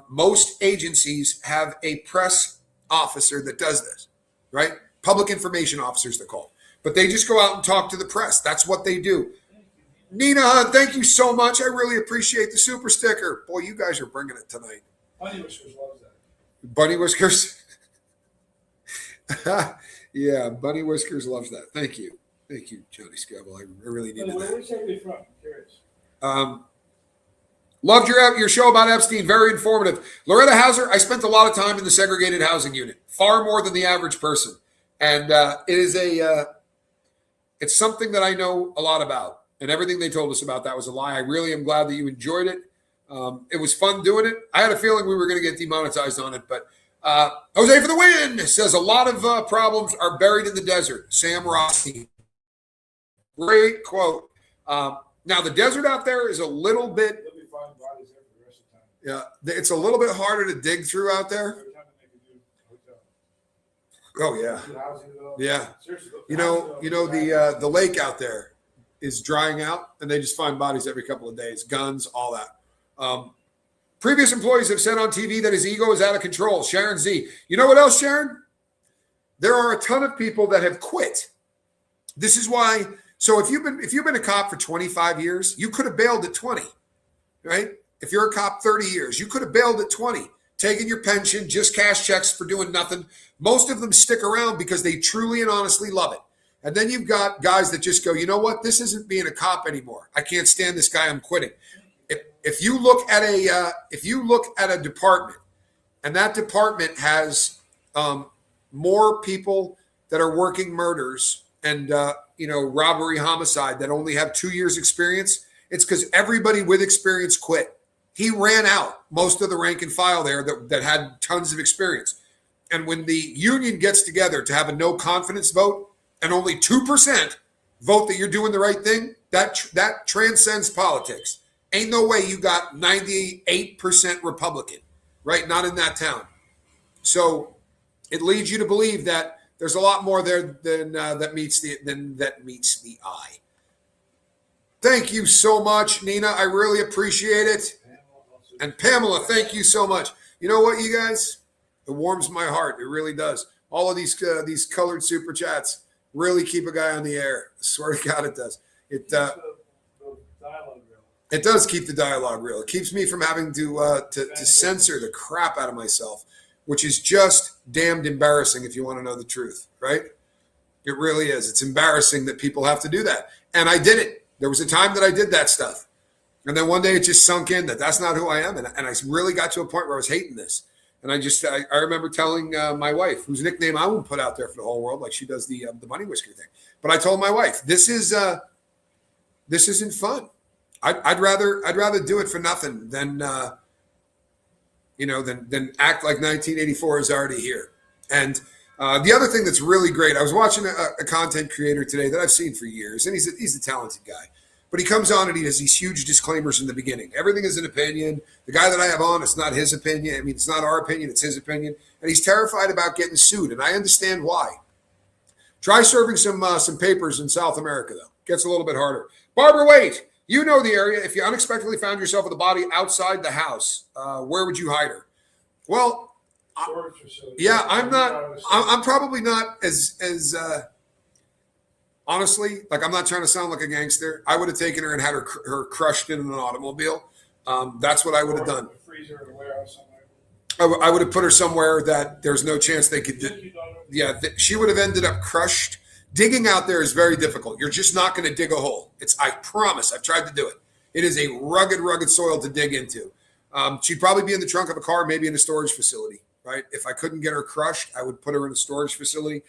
Most agencies have a press officer that does this, right? Public information officers, they're called. But they just go out and talk to the press. That's what they do. Nina Hunt, thank you so much. I really appreciate the super sticker. Boy, you guys are bringing it tonight. Bunny Whiskers loves that. Bunny Whiskers. Yeah, Bunny Whiskers loves that. Thank you. Thank you, Johnny Scrabble. I really needed that. Where's everybody from? I'm curious. Loved your show about Epstein. Very informative. Loretta Hauser, I spent a lot of time in the segregated housing unit, far more than the average person. And it's something that I know a lot about. And everything they told us about that was a lie. I really am glad that you enjoyed it. It was fun doing it. I had a feeling we were going to get demonetized on it, but Jose for the win says a lot of problems are buried in the desert. Sam Rossi. Great quote. Now, the desert out there is a little bit. They'll be finding bodies there for the rest of the time. Yeah, it's a little bit harder to dig through out there. Every time they make a new hotel. Oh, yeah. Good housing, though. Yeah. Seriously, You know the lake out there is drying out, and they just find bodies every couple of days, guns, all that. Previous employees have said on TV that his ego is out of control. Sharon Z. You know what else, Sharon? There are a ton of people that have quit. This is why. So if you've been a cop for 25 years, you could have bailed at 20, right? If you're a cop 30 years, you could have bailed at 20, taking your pension, just cash checks for doing nothing. Most of them stick around because they truly and honestly love it. And then you've got guys that just go, you know what? This isn't being a cop anymore. I can't stand this guy. I'm quitting. If you look at a department, and that department has more people that are working murders and robbery, homicide that only have 2 years experience, it's because everybody with experience quit. He ran out most of the rank and file there that had tons of experience. And when the union gets together to have a no confidence vote and only 2% vote that you're doing the right thing, that transcends politics. Ain't no way you got 98% Republican, right? Not in that town. So it leads you to believe that there's a lot more there than that meets the eye. Thank you so much, Nina. I really appreciate it. And Pamela, thank you so much. You know what, you guys? It warms my heart. It really does. All of these colored super chats really keep a guy on the air. I swear to God, it does. It does keep the dialogue real. It keeps me from having to censor the crap out of myself, which is just damned embarrassing if you want to know the truth, right? It really is. It's embarrassing that people have to do that. And I did it. There was a time that I did that stuff. And then one day it just sunk in that that's not who I am. And I really got to a point where I was hating this. And I remember telling my wife, whose nickname I won't put out there for the whole world, like she does the Bunny Whisker thing. But I told my wife, this isn't fun. I'd rather do it for nothing than act like 1984 is already here. And the other thing that's really great, I was watching a content creator today that I've seen for years, and he's a talented guy. But he comes on and he has these huge disclaimers in the beginning. Everything is an opinion. The guy that I have on, it's not his opinion. I mean, it's not our opinion, it's his opinion. And he's terrified about getting sued, and I understand why. Try serving some papers in South America, though. Gets a little bit harder. Barbara Waite, you know the area. If you unexpectedly found yourself with a body outside the house, where would you hide her? Well, yeah, I'm probably not as honestly, like, I'm not trying to sound like a gangster. I would have taken her and had her crushed in an automobile. That's what I would have done. I would have put her somewhere that there's no chance they could. She would have ended up crushed. Digging out there is very difficult. You're just not going to dig a hole. I promise. I've tried to do it. It is a rugged soil to dig into. She'd probably be in the trunk of a car, maybe in a storage facility, right? If I couldn't get her crushed, I would put her in a storage facility.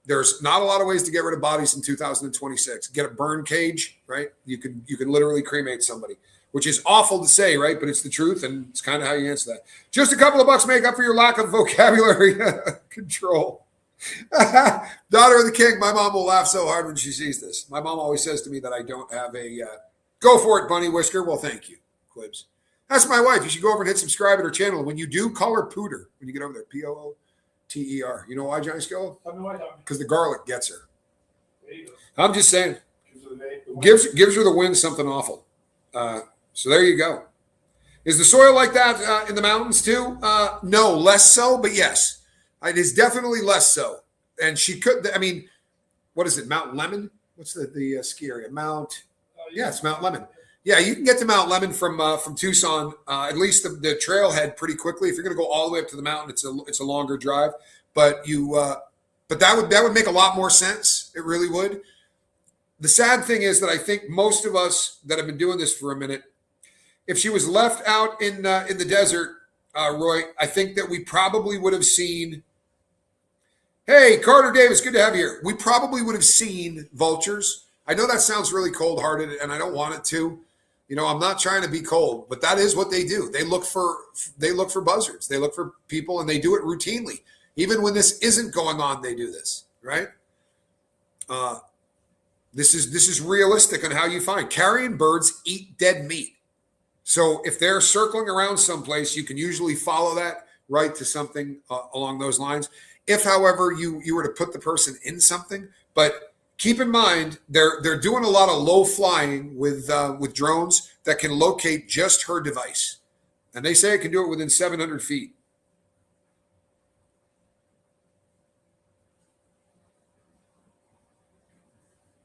There's not a lot of ways to get rid of bodies in 2026. Get a burn cage, right? You can literally cremate somebody, which is awful to say, right? But it's the truth, and it's kind of how you answer that. Just a couple of bucks make up for your lack of vocabulary control. Daughter of the king, my mom will laugh so hard when she sees this. My mom always says to me that I don't have a go for it, bunny whisker. Well, thank you, Quibs. That's my wife. You should go over and hit subscribe at her channel. When you do, call her Pooter when you get over there. Pooter. You know why, Johnny Skull? Because the garlic gets her. I'm just saying. Gives her the wind something awful. So there you go. Is the soil like that in the mountains too? No, less so, but yes. It is definitely less so. And she could, I mean, what is it, Mount Lemon? What's the ski area? It's Mount Lemon. Yeah, you can get to Mount Lemon from Tucson, at least the trailhead, pretty quickly. If you're going to go all the way up to the mountain, it's a longer drive. But that would make a lot more sense. It really would. The sad thing is that I think most of us that have been doing this for a minute, if she was left out in the desert, Roy, I think that we probably would have seen. Hey, Carter Davis, good to have you here. We probably would have seen vultures. I know that sounds really cold-hearted, and I don't want it to. I'm not trying to be cold, but that is what they do. They look for buzzards. They look for people, and they do it routinely. Even when this isn't going on, they do this, right? This is realistic on how you find. Carrion birds eat dead meat. So if they're circling around someplace, you can usually follow that right to something along those lines. If, however, you were to put the person in something, but keep in mind they're doing a lot of low flying with drones that can locate just her device, and they say it can do it within 700 feet.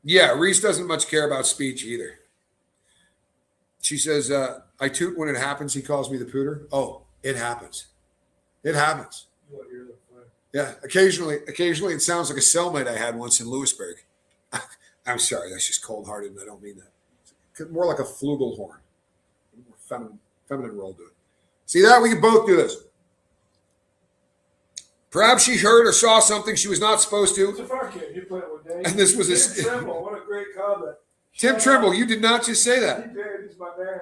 Yeah, Reese doesn't much care about speech either. She says, I toot when it happens. He calls me the Pooter. Oh, it happens. It happens. Yeah, occasionally it sounds like a cellmate I had once in Lewisburg. I'm sorry, that's just cold-hearted, and I don't mean that. More like a flugelhorn. More feminine role to it. See that? We can both do this. Perhaps she heard or saw something she was not supposed to. It's a far kid. You played one day. And this was Tim Trimble. What a great comment. Tim Trimble, you did not just say that. He did. He's my man.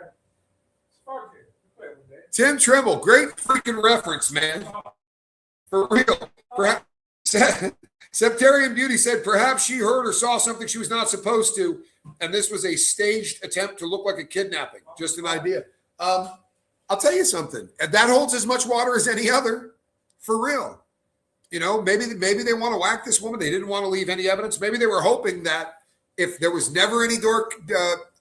It's a far kid. You played one day. Tim Trimble, great freaking reference, man. For real. Perhaps Septarian Beauty said perhaps she heard or saw something she was not supposed to, and this was a staged attempt to look like a kidnapping. Just an idea. I'll tell you something. That holds as much water as any other. For real. Maybe they want to whack this woman. They didn't want to leave any evidence. Maybe they were hoping that if there was never any door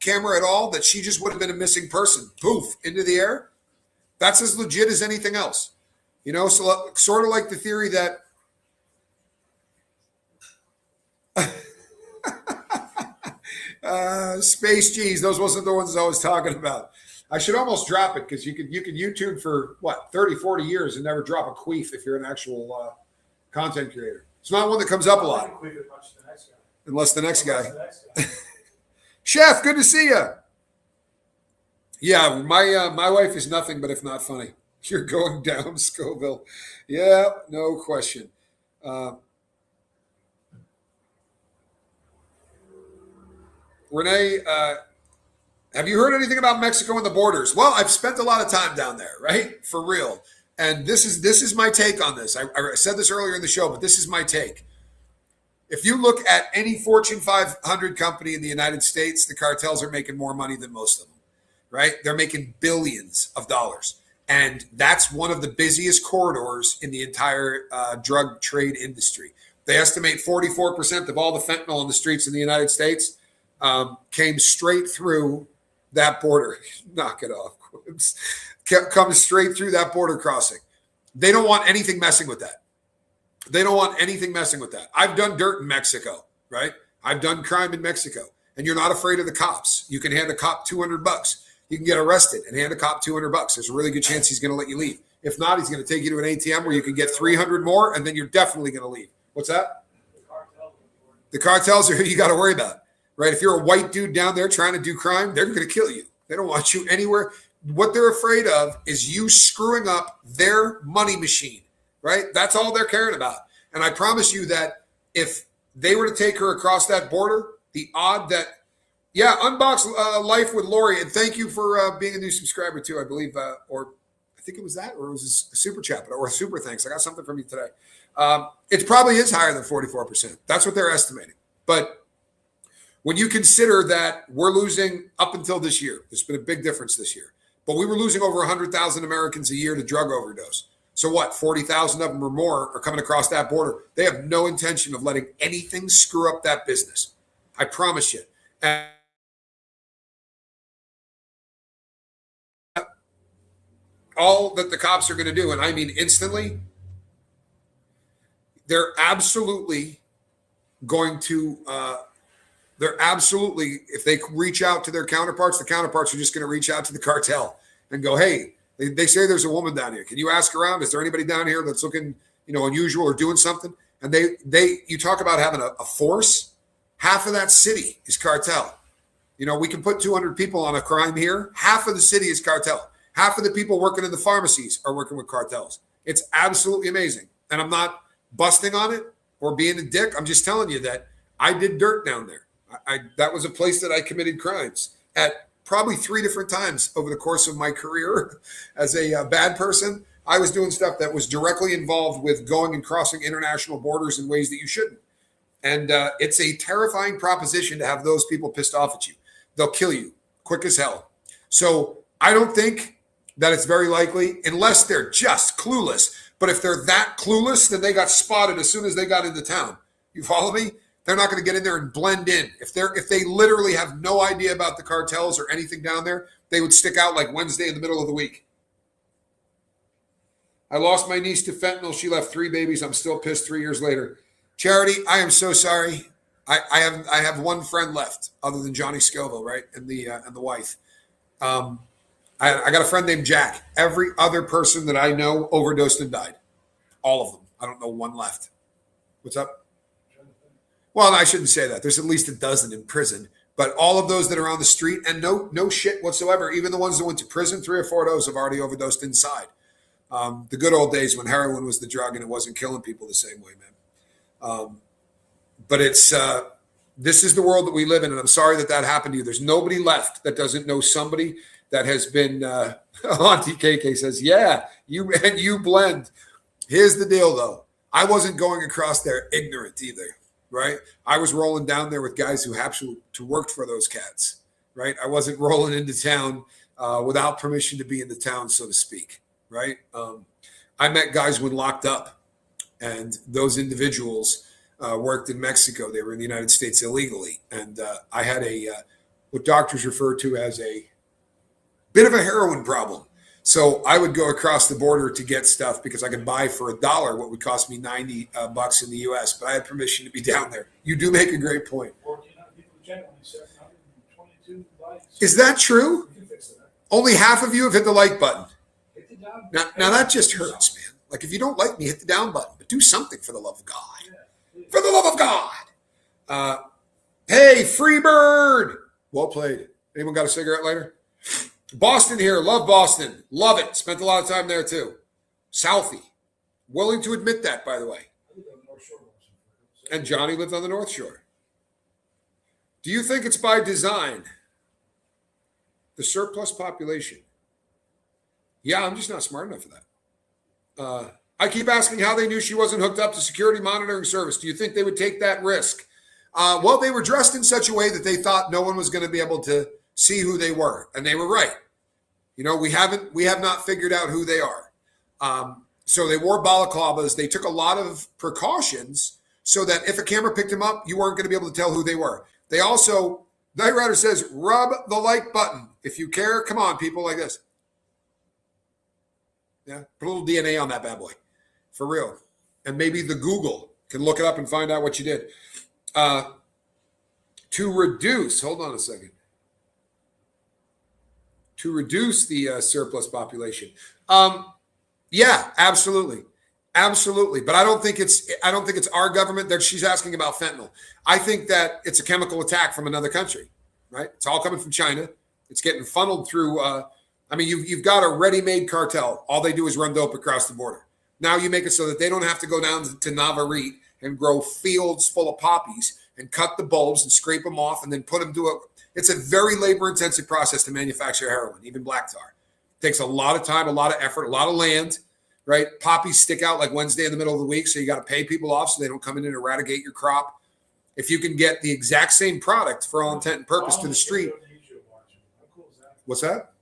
camera at all, that she just would have been a missing person. Poof, into the air. That's as legit as anything else. So sort of like the theory that Space G's, those wasn't the ones I was talking about. I should almost drop it because you can YouTube for 30, 40 years and never drop a queef if you're an actual content creator. It's not one that comes up a lot. Unless the next guy. Chef, good to see you. Yeah, my wife is nothing but if not funny. You're going down, Scoville. Yeah, no question. Renee, have you heard anything about Mexico and the borders? Well, I've spent a lot of time down there, right? For real. And this is my take on this. I said this earlier in the show, but this is my take. If you look at any Fortune 500 company in the United States, the cartels are making more money than most of them, right? They're making billions of dollars. And that's one of the busiest corridors in the entire drug trade industry. They estimate 44% of all the fentanyl in the streets in the United States came straight through that border. Knock it off. Comes straight through that border crossing. They don't want anything messing with that. They don't want anything messing with that. I've done dirt in Mexico, right? I've done crime in Mexico, and you're not afraid of the cops. You can hand a cop $200. You can get arrested and hand a cop $200. There's a really good chance he's going to let you leave. If not, he's going to take you to an ATM where you can get 300 more, and then you're definitely going to leave. What's that? The cartels are who you got to worry about, right? If you're a white dude down there trying to do crime, they're going to kill you. They don't want you anywhere. What they're afraid of is you screwing up their money machine, right? That's all they're caring about. And I promise you that if they were to take her across that border, the odd that, yeah, Unbox Life with Lori, and thank you for being a new subscriber too, I believe, or I think it was that, or it was a super chat, or a super thanks. I got something from you today. It probably is higher than 44%. That's what they're estimating. But when you consider that we're losing up until this year, there's been a big difference this year, but we were losing over 100,000 Americans a year to drug overdose. So what, 40,000 of them or more are coming across that border. They have no intention of letting anything screw up that business. I promise you. And all that the cops are going to do, and I mean instantly, they're absolutely going to, if they reach out to their counterparts, the counterparts are just going to reach out to the cartel and go, hey, they say there's a woman down here. Can you ask around? Is there anybody down here that's looking, unusual or doing something? And you talk about having a force. Half of that city is cartel. We can put 200 people on a crime here. Half of the city is cartel. Half of the people working in the pharmacies are working with cartels. It's absolutely amazing. And I'm not busting on it or being a dick. I'm just telling you that I did dirt down there. That was a place that I committed crimes at probably 3 different times over the course of my career as a bad person. I was doing stuff that was directly involved with going and crossing international borders in ways that you shouldn't. And it's a terrifying proposition to have those people pissed off at you. They'll kill you quick as hell. So I don't think that it's very likely, unless they're just clueless. But if they're that clueless, then they got spotted as soon as they got into town. You follow me? They're not going to get in there and blend in. If they literally have no idea about the cartels or anything down there, they would stick out like Wednesday in the middle of the week. I lost my niece to fentanyl. She left 3 babies. I'm still pissed 3 years later. Charity, I am so sorry. I have one friend left other than Johnny Scoville, right? And the wife. I got a friend named Jack. Every other person that I know overdosed and died. All of them. I don't know one left. What's up? Well, I shouldn't say that. There's at least a dozen in prison. But all of those that are on the street, and no shit whatsoever, even the ones that went to prison, 3 or 4 of those have already overdosed inside. The good old days when heroin was the drug and it wasn't killing people the same way, man. But it's this is the world that we live in, and I'm sorry that happened to you. There's nobody left that doesn't know somebody that has been. Auntie KK says, "Yeah, you blend." Here's the deal, though. I wasn't going across there ignorant either, right? I was rolling down there with guys who happened to work for those cats, right? I wasn't rolling into town without permission to be in the town, so to speak, right? I met guys when locked up, and those individuals worked in Mexico. They were in the United States illegally. And I had what doctors refer to as a bit of a heroin problem. So I would go across the border to get stuff because I could buy for $1 what would cost me $90 in the US, but I had permission to be down there. You do make a great point. 1,400 people generally, 722 likes. Is that true? You can fix that. Only half of you have hit the like button. Hit the down Now that just hurts, man. Like if you don't like me, hit the down button, but do something for the love of God. For the love of God. Hey, Freebird. Well played. Anyone got a cigarette lighter? Boston here. Love Boston. Love it. Spent a lot of time there too. Southie. Willing to admit that, by the way. And Johnny lived on the North Shore. Do you think it's by design? The surplus population. Yeah, I'm just not smart enough for that. I keep asking how they knew she wasn't hooked up to security monitoring service. Do you think they would take that risk? Well, they were dressed in such a way that they thought no one was going to be able to see who they were. And they were right. You know, we have not figured out who they are. So they wore balaclavas. They took a lot of precautions so that if a camera picked them up, you weren't going to be able to tell who they were. They also, Night Rider says, rub the like button. If you care, come on, people, like this. Yeah, put a little DNA on that bad boy. For real. And maybe the Google can look it up and find out what you did. To reduce, hold on a second. To reduce the surplus population. Yeah, absolutely. Absolutely. But I don't think it's our government that she's asking about fentanyl. I think that it's a chemical attack from another country, right? It's all coming from China. It's getting funneled through. You've got a ready-made cartel. All they do is run dope across the border. Now you make it so that they don't have to go down to Navarrete and grow fields full of poppies and cut the bulbs and scrape them off and then put them to a. It's a very labor-intensive process to manufacture heroin, even black tar. It takes a lot of time, a lot of effort, a lot of land, right? Poppies stick out like Wednesday in the middle of the week, so you got to pay people off so they don't come in and eradicate your crop. If you can get the exact same product for all intent and purpose to the street. What's that?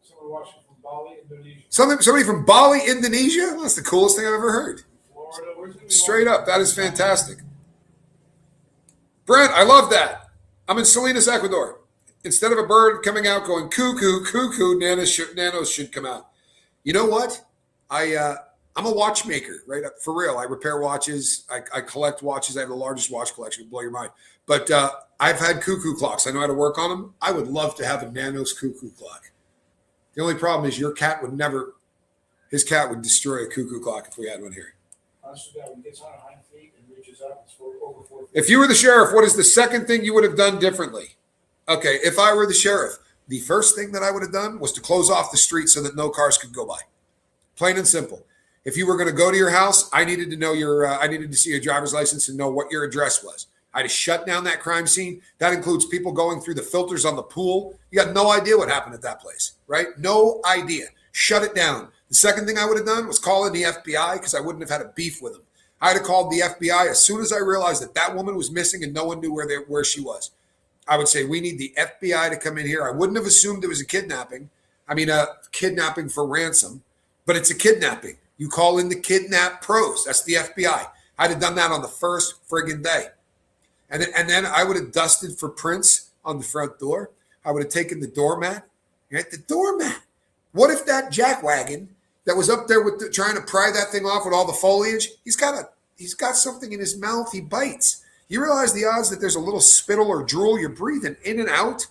Someone watching from Bali, Indonesia. Somebody from Bali, Indonesia? Well, that's the coolest thing I've ever heard. Florida, straight up, that is fantastic. Brent, I love that. I'm in Salinas, Ecuador. Instead of a bird coming out going cuckoo, cuckoo, nanos should come out. You know what? I'm a watchmaker, right? For real. I repair watches. I collect watches. I have the largest watch collection. It'll blow your mind. But I've had cuckoo clocks. I know how to work on them. I would love to have a nanos cuckoo clock. The only problem is your cat would never, his cat would destroy a cuckoo clock if we had one here. When it gets on hind feet and reaches up, it's over 4 feet. If you were the sheriff, what is the second thing you would have done differently? Okay, if I were the sheriff, the first thing that I would have done was to close off the street so that no cars could go by. Plain and simple. If you were going to go to your house, I needed to know I needed to see your driver's license and know what your address was. I had to shut down that crime scene. That includes people going through the filters on the pool. You got no idea what happened at that place, right? No idea. Shut it down. The second thing I would have done was call in the FBI because I wouldn't have had a beef with them. I'd have called the FBI as soon as I realized that woman was missing and no one knew where she was. I would say, we need the FBI to come in here. I wouldn't have assumed it was a kidnapping. Kidnapping for ransom, but it's a kidnapping. You call in the kidnap pros. That's the FBI. I'd have done that on the first friggin' day. And then I would have dusted for prints on the front door. I would have taken the doormat. Right? The doormat. What if that jackwagon that was up there with trying to pry that thing off with all the foliage, he's got something in his mouth, he bites. You realize the odds that there's a little spittle or drool you're breathing in and out?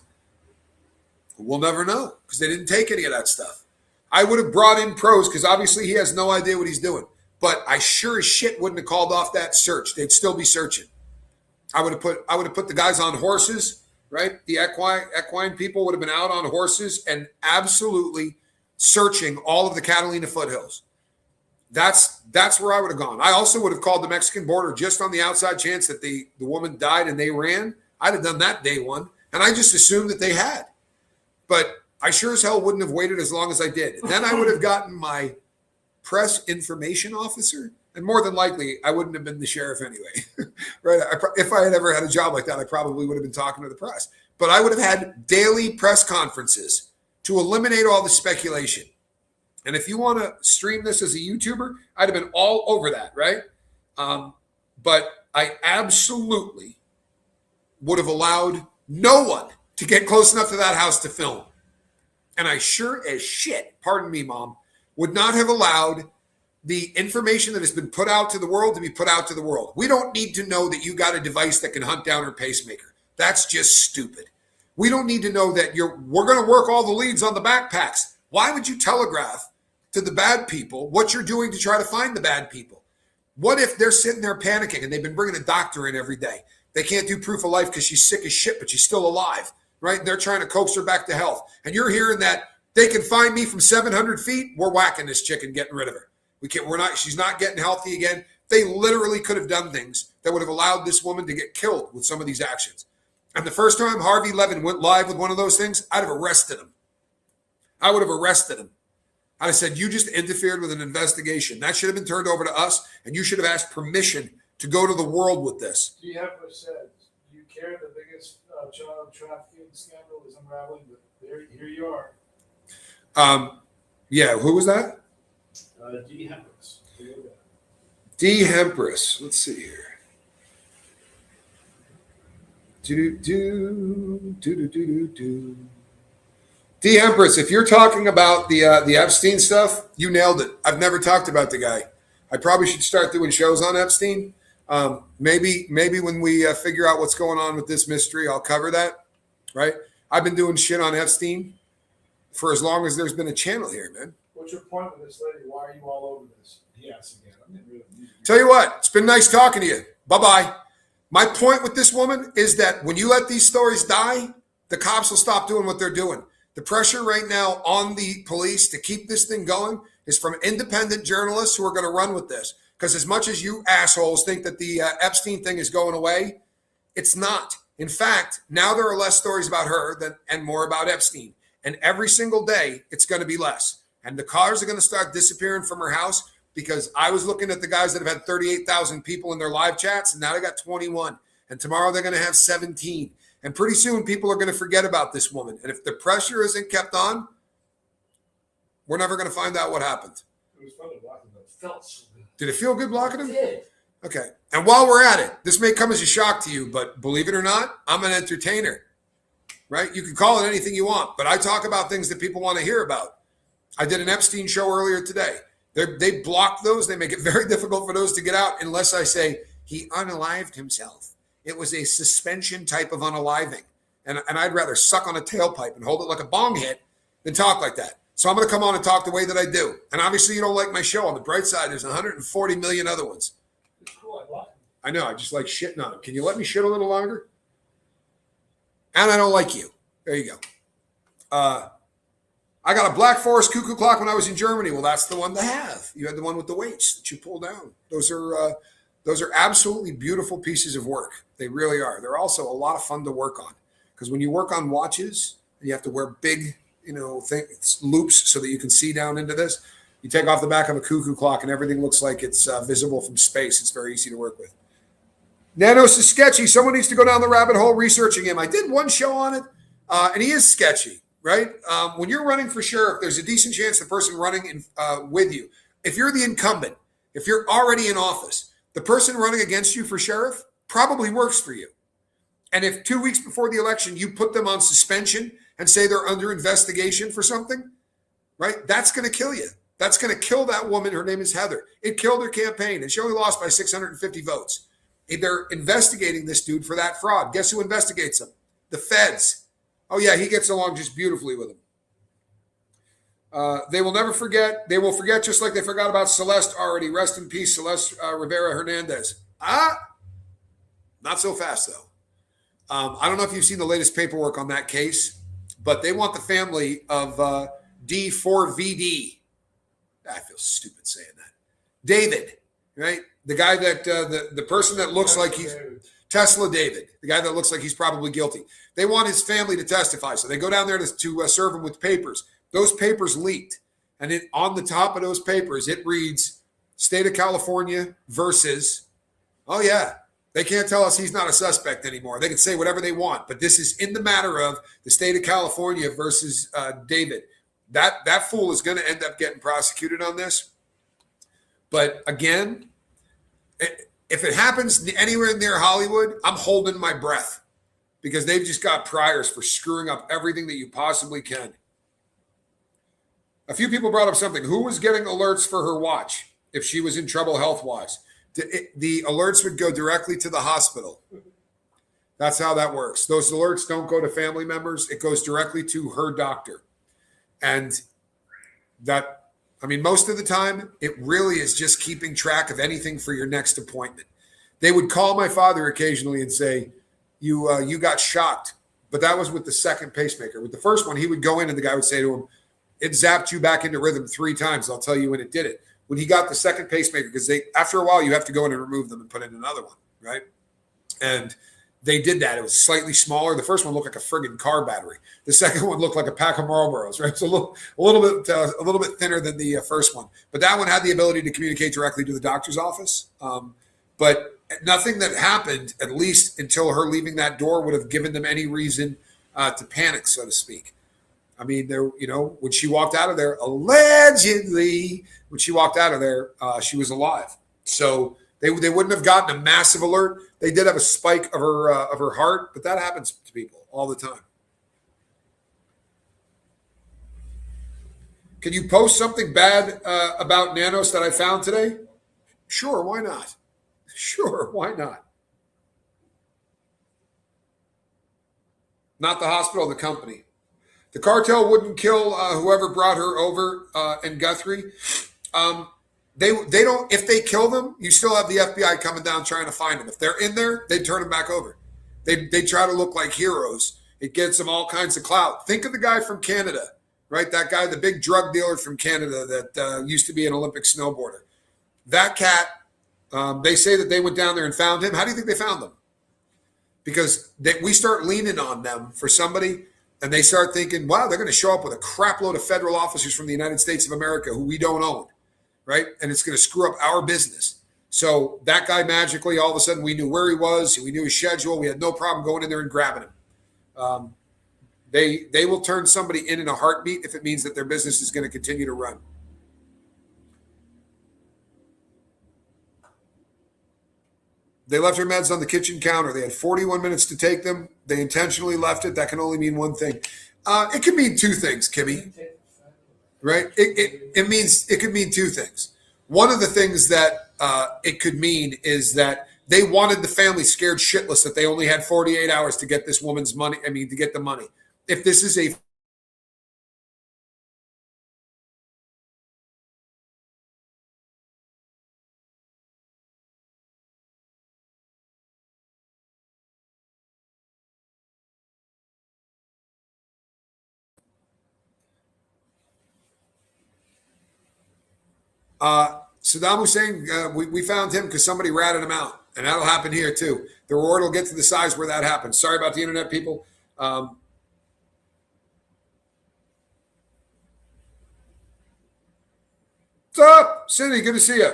We'll never know because they didn't take any of that stuff. I would have brought in pros because obviously he has no idea what he's doing. But I sure as shit wouldn't have called off that search. They'd still be searching. I would have put the guys on horses, right? The equine people would have been out on horses and absolutely searching all of the Catalina foothills. That's where I would have gone. I also would have called the Mexican border just on the outside chance that the woman died and they ran. I'd have done that day one. And I just assumed that they had. But I sure as hell wouldn't have waited as long as I did. Then I would have gotten my press information officer. And more than likely, I wouldn't have been the sheriff anyway. Right? If I had ever had a job like that, I probably would have been talking to the press. But I would have had daily press conferences to eliminate all the speculation. And if you want to stream this as a YouTuber, I'd have been all over that, right? But I absolutely would have allowed no one to get close enough to that house to film. And I sure as shit, pardon me, Mom, would not have allowed the information that has been put out to the world to be put out to the world. We don't need to know that you got a device that can hunt down her pacemaker. That's just stupid. We don't need to know that we're going to work all the leads on the backpacks. Why would you telegraph to the bad people what you're doing to try to find the bad people? What if they're sitting there panicking and they've been bringing a doctor in every day? They can't do proof of life because she's sick as shit, but she's still alive, right? They're trying to coax her back to health. And you're hearing that they can find me from 700 feet. We're whacking this chick and getting rid of her. She's not getting healthy again. They literally could have done things that would have allowed this woman to get killed with some of these actions. And the first time Harvey Levin went live with one of those things, I'd have arrested him. I would have arrested him. I said, you just interfered with an investigation. That should have been turned over to us, and you should have asked permission to go to the world with this. Do you have what said? Do you care the biggest child trafficking scandal is unraveling? But here you are. Yeah, who was that? D. Hempers. D. Hempers. Let's see here. D. Hempers, if you're talking about the Epstein stuff, you nailed it. I've never talked about the guy. I probably should start doing shows on Epstein. Maybe when we figure out what's going on with this mystery, I'll cover that. Right? I've been doing shit on Epstein for as long as there's been a channel here, man. What's your point with this lady? Why are you all over this? Yes, again. Tell you what, it's been nice talking to you. Bye-bye. My point with this woman is that when you let these stories die, the cops will stop doing what they're doing. The pressure right now on the police to keep this thing going is from independent journalists who are going to run with this. Because as much as you assholes think that the Epstein thing is going away, it's not. In fact, now there are less stories about her and more about Epstein. And every single day, it's going to be less. And the cars are going to start disappearing from her house because I was looking at the guys that have had 38,000 people in their live chats, and now they got 21. And tomorrow they're going to have 17. And pretty soon people are going to forget about this woman. And if the pressure isn't kept on, we're never going to find out what happened. It was fun to block him, but it felt so good. Did it feel good blocking him? It did. Okay. And while we're at it, this may come as a shock to you, but believe it or not, I'm an entertainer, right? You can call it anything you want, but I talk about things that people want to hear about. I did an Epstein show earlier today. They block those. They make it very difficult for those to get out unless I say he unalived himself. It was a suspension type of unaliving. And I'd rather suck on a tailpipe and hold it like a bong hit than talk like that. So I'm going to come on and talk the way that I do. And obviously you don't like my show. On the bright side, there's 140 million other ones. It's cool. I like it. I know. I just like shitting on them. Can you let me shit a little longer? And I don't like you. There you go. I got a Black Forest cuckoo clock when I was in Germany. Well, that's the one to have. You had the one with the weights that you pull down. Those are absolutely beautiful pieces of work. They really are. They're also a lot of fun to work on because when you work on watches, you have to wear big, loops so that you can see down into this. You take off the back of a cuckoo clock and everything looks like it's visible from space. It's very easy to work with. Nanos is sketchy. Someone needs to go down the rabbit hole researching him. I did one show on it, and he is sketchy. Right? When you're running for sheriff, there's a decent chance the person running with you, if you're the incumbent, if you're already in office, the person running against you for sheriff probably works for you. And if 2 weeks before the election, you put them on suspension and say they're under investigation for something, right? That's going to kill you. That's going to kill that woman. Her name is Heather. It killed her campaign, and she only lost by 650 votes. They're investigating this dude for that fraud. Guess who investigates him? The feds. Oh, yeah, he gets along just beautifully with him. They will never forget. They will forget just like they forgot about Celeste already. Rest in peace, Celeste Rivera Hernandez. Not so fast, though. I don't know if you've seen the latest paperwork on that case, but they want the family of D4VD. I feel stupid saying that. David, right? The guy that, the person that looks like he's... Tesla David, the guy that looks like he's probably guilty. They want his family to testify. So they go down there to serve him with papers. Those papers leaked. And on the top of those papers, it reads, State of California versus, oh yeah, they can't tell us he's not a suspect anymore. They can say whatever they want. But this is in the matter of the state of California versus David. That fool is going to end up getting prosecuted on this. But again, if it happens anywhere near Hollywood, I'm holding my breath because they've just got priors for screwing up everything that you possibly can. A few people brought up something. Who was getting alerts for her watch if she was in trouble health-wise? The alerts would go directly to the hospital. That's how that works. Those alerts don't go to family members. It goes directly to her doctor. And most of the time, it really is just keeping track of anything for your next appointment. They would call my father occasionally and say, you got shocked. But that was with the second pacemaker. With the first one, he would go in and the guy would say to him, it zapped you back into rhythm 3 times. I'll tell you when it did it. When he got the second pacemaker, because after a while, you have to go in and remove them and put in another one, right? And they did that. It was slightly smaller. The first one looked like a friggin' car battery. The second one looked like a pack of Marlboros, right? So a little bit thinner than the first one. But that one had the ability to communicate directly to the doctor's office. But nothing that happened, at least until her leaving that door, would have given them any reason to panic, so to speak. I mean, when she walked out of there, allegedly, when she walked out of there, she was alive. So they wouldn't have gotten a massive alert. They did have a spike of her heart, but that happens to people all the time. Can you post something bad about Nanos that I found today? Sure, why not? Sure, why not? Not the hospital, the company. The cartel wouldn't kill whoever brought her over in Guthrie. They don't. If they kill them, you still have the FBI coming down trying to find them. If they're in there, they turn them back over. They try to look like heroes. It gets them all kinds of clout. Think of the guy from Canada, right? That guy, the big drug dealer from Canada that used to be an Olympic snowboarder. That cat. They say that they went down there and found him. How do you think they found them? Because we start leaning on them for somebody, and they start thinking, wow, they're going to show up with a crap load of federal officers from the United States of America who we don't own, right? And it's going to screw up our business. So that guy magically, all of a sudden, we knew where he was. We knew his schedule. We had no problem going in there and grabbing him. They will turn somebody in a heartbeat if it means that their business is going to continue to run. They left her meds on the kitchen counter. They had 41 minutes to take them. They intentionally left it. That can only mean one thing. It can mean two things, Kimmy. Right? It could mean two things. One of the things that it could mean is that they wanted the family scared shitless that they only had 48 hours to get this woman's money. To get the money. If this is a Saddam Hussein, we found him because somebody ratted him out. And that'll happen here too. The reward will get to the size where that happens. Sorry about the internet, people. What's up, Cindy? Good to see you.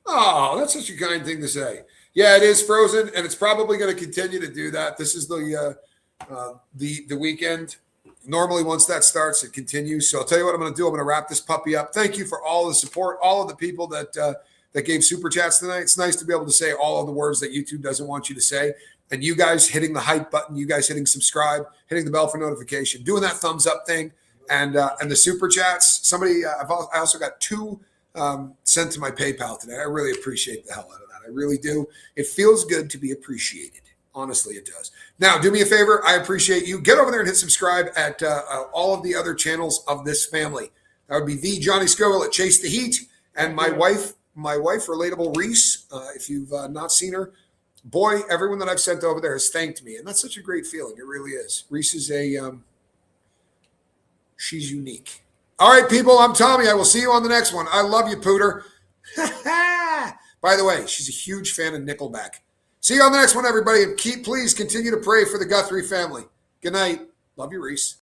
Oh, that's such a kind thing to say. Yeah, it is frozen, and it's probably going to continue to do that. This is the weekend. Normally, once that starts, it continues. So I'll tell you what I'm going to do. I'm going to wrap this puppy up. Thank you for all the support, all of the people that gave super chats tonight. It's nice to be able to say all of the words that YouTube doesn't want you to say. And you guys hitting the hype button, you guys hitting subscribe, hitting the bell for notification, doing that thumbs up thing, and the super chats. Somebody, I also got 2 sent to my PayPal today. I really appreciate the hell out of that. I really do. It feels good to be appreciated. Honestly, it does. Now, do me a favor. I appreciate you. Get over there and hit subscribe at all of the other channels of this family. That would be the Johnny Scoville at Chase the Heat, and my wife, Relatable Reese. If you've not seen her, boy, everyone that I've sent over there has thanked me, and that's such a great feeling. It really is. Reese is she's unique. All right, people, I'm Tommy. I will see you on the next one. I love you, Pooter. By the way, she's a huge fan of Nickelback. See you on the next one, everybody. And please continue to pray for the Guthrie family. Good night. Love you, Reese.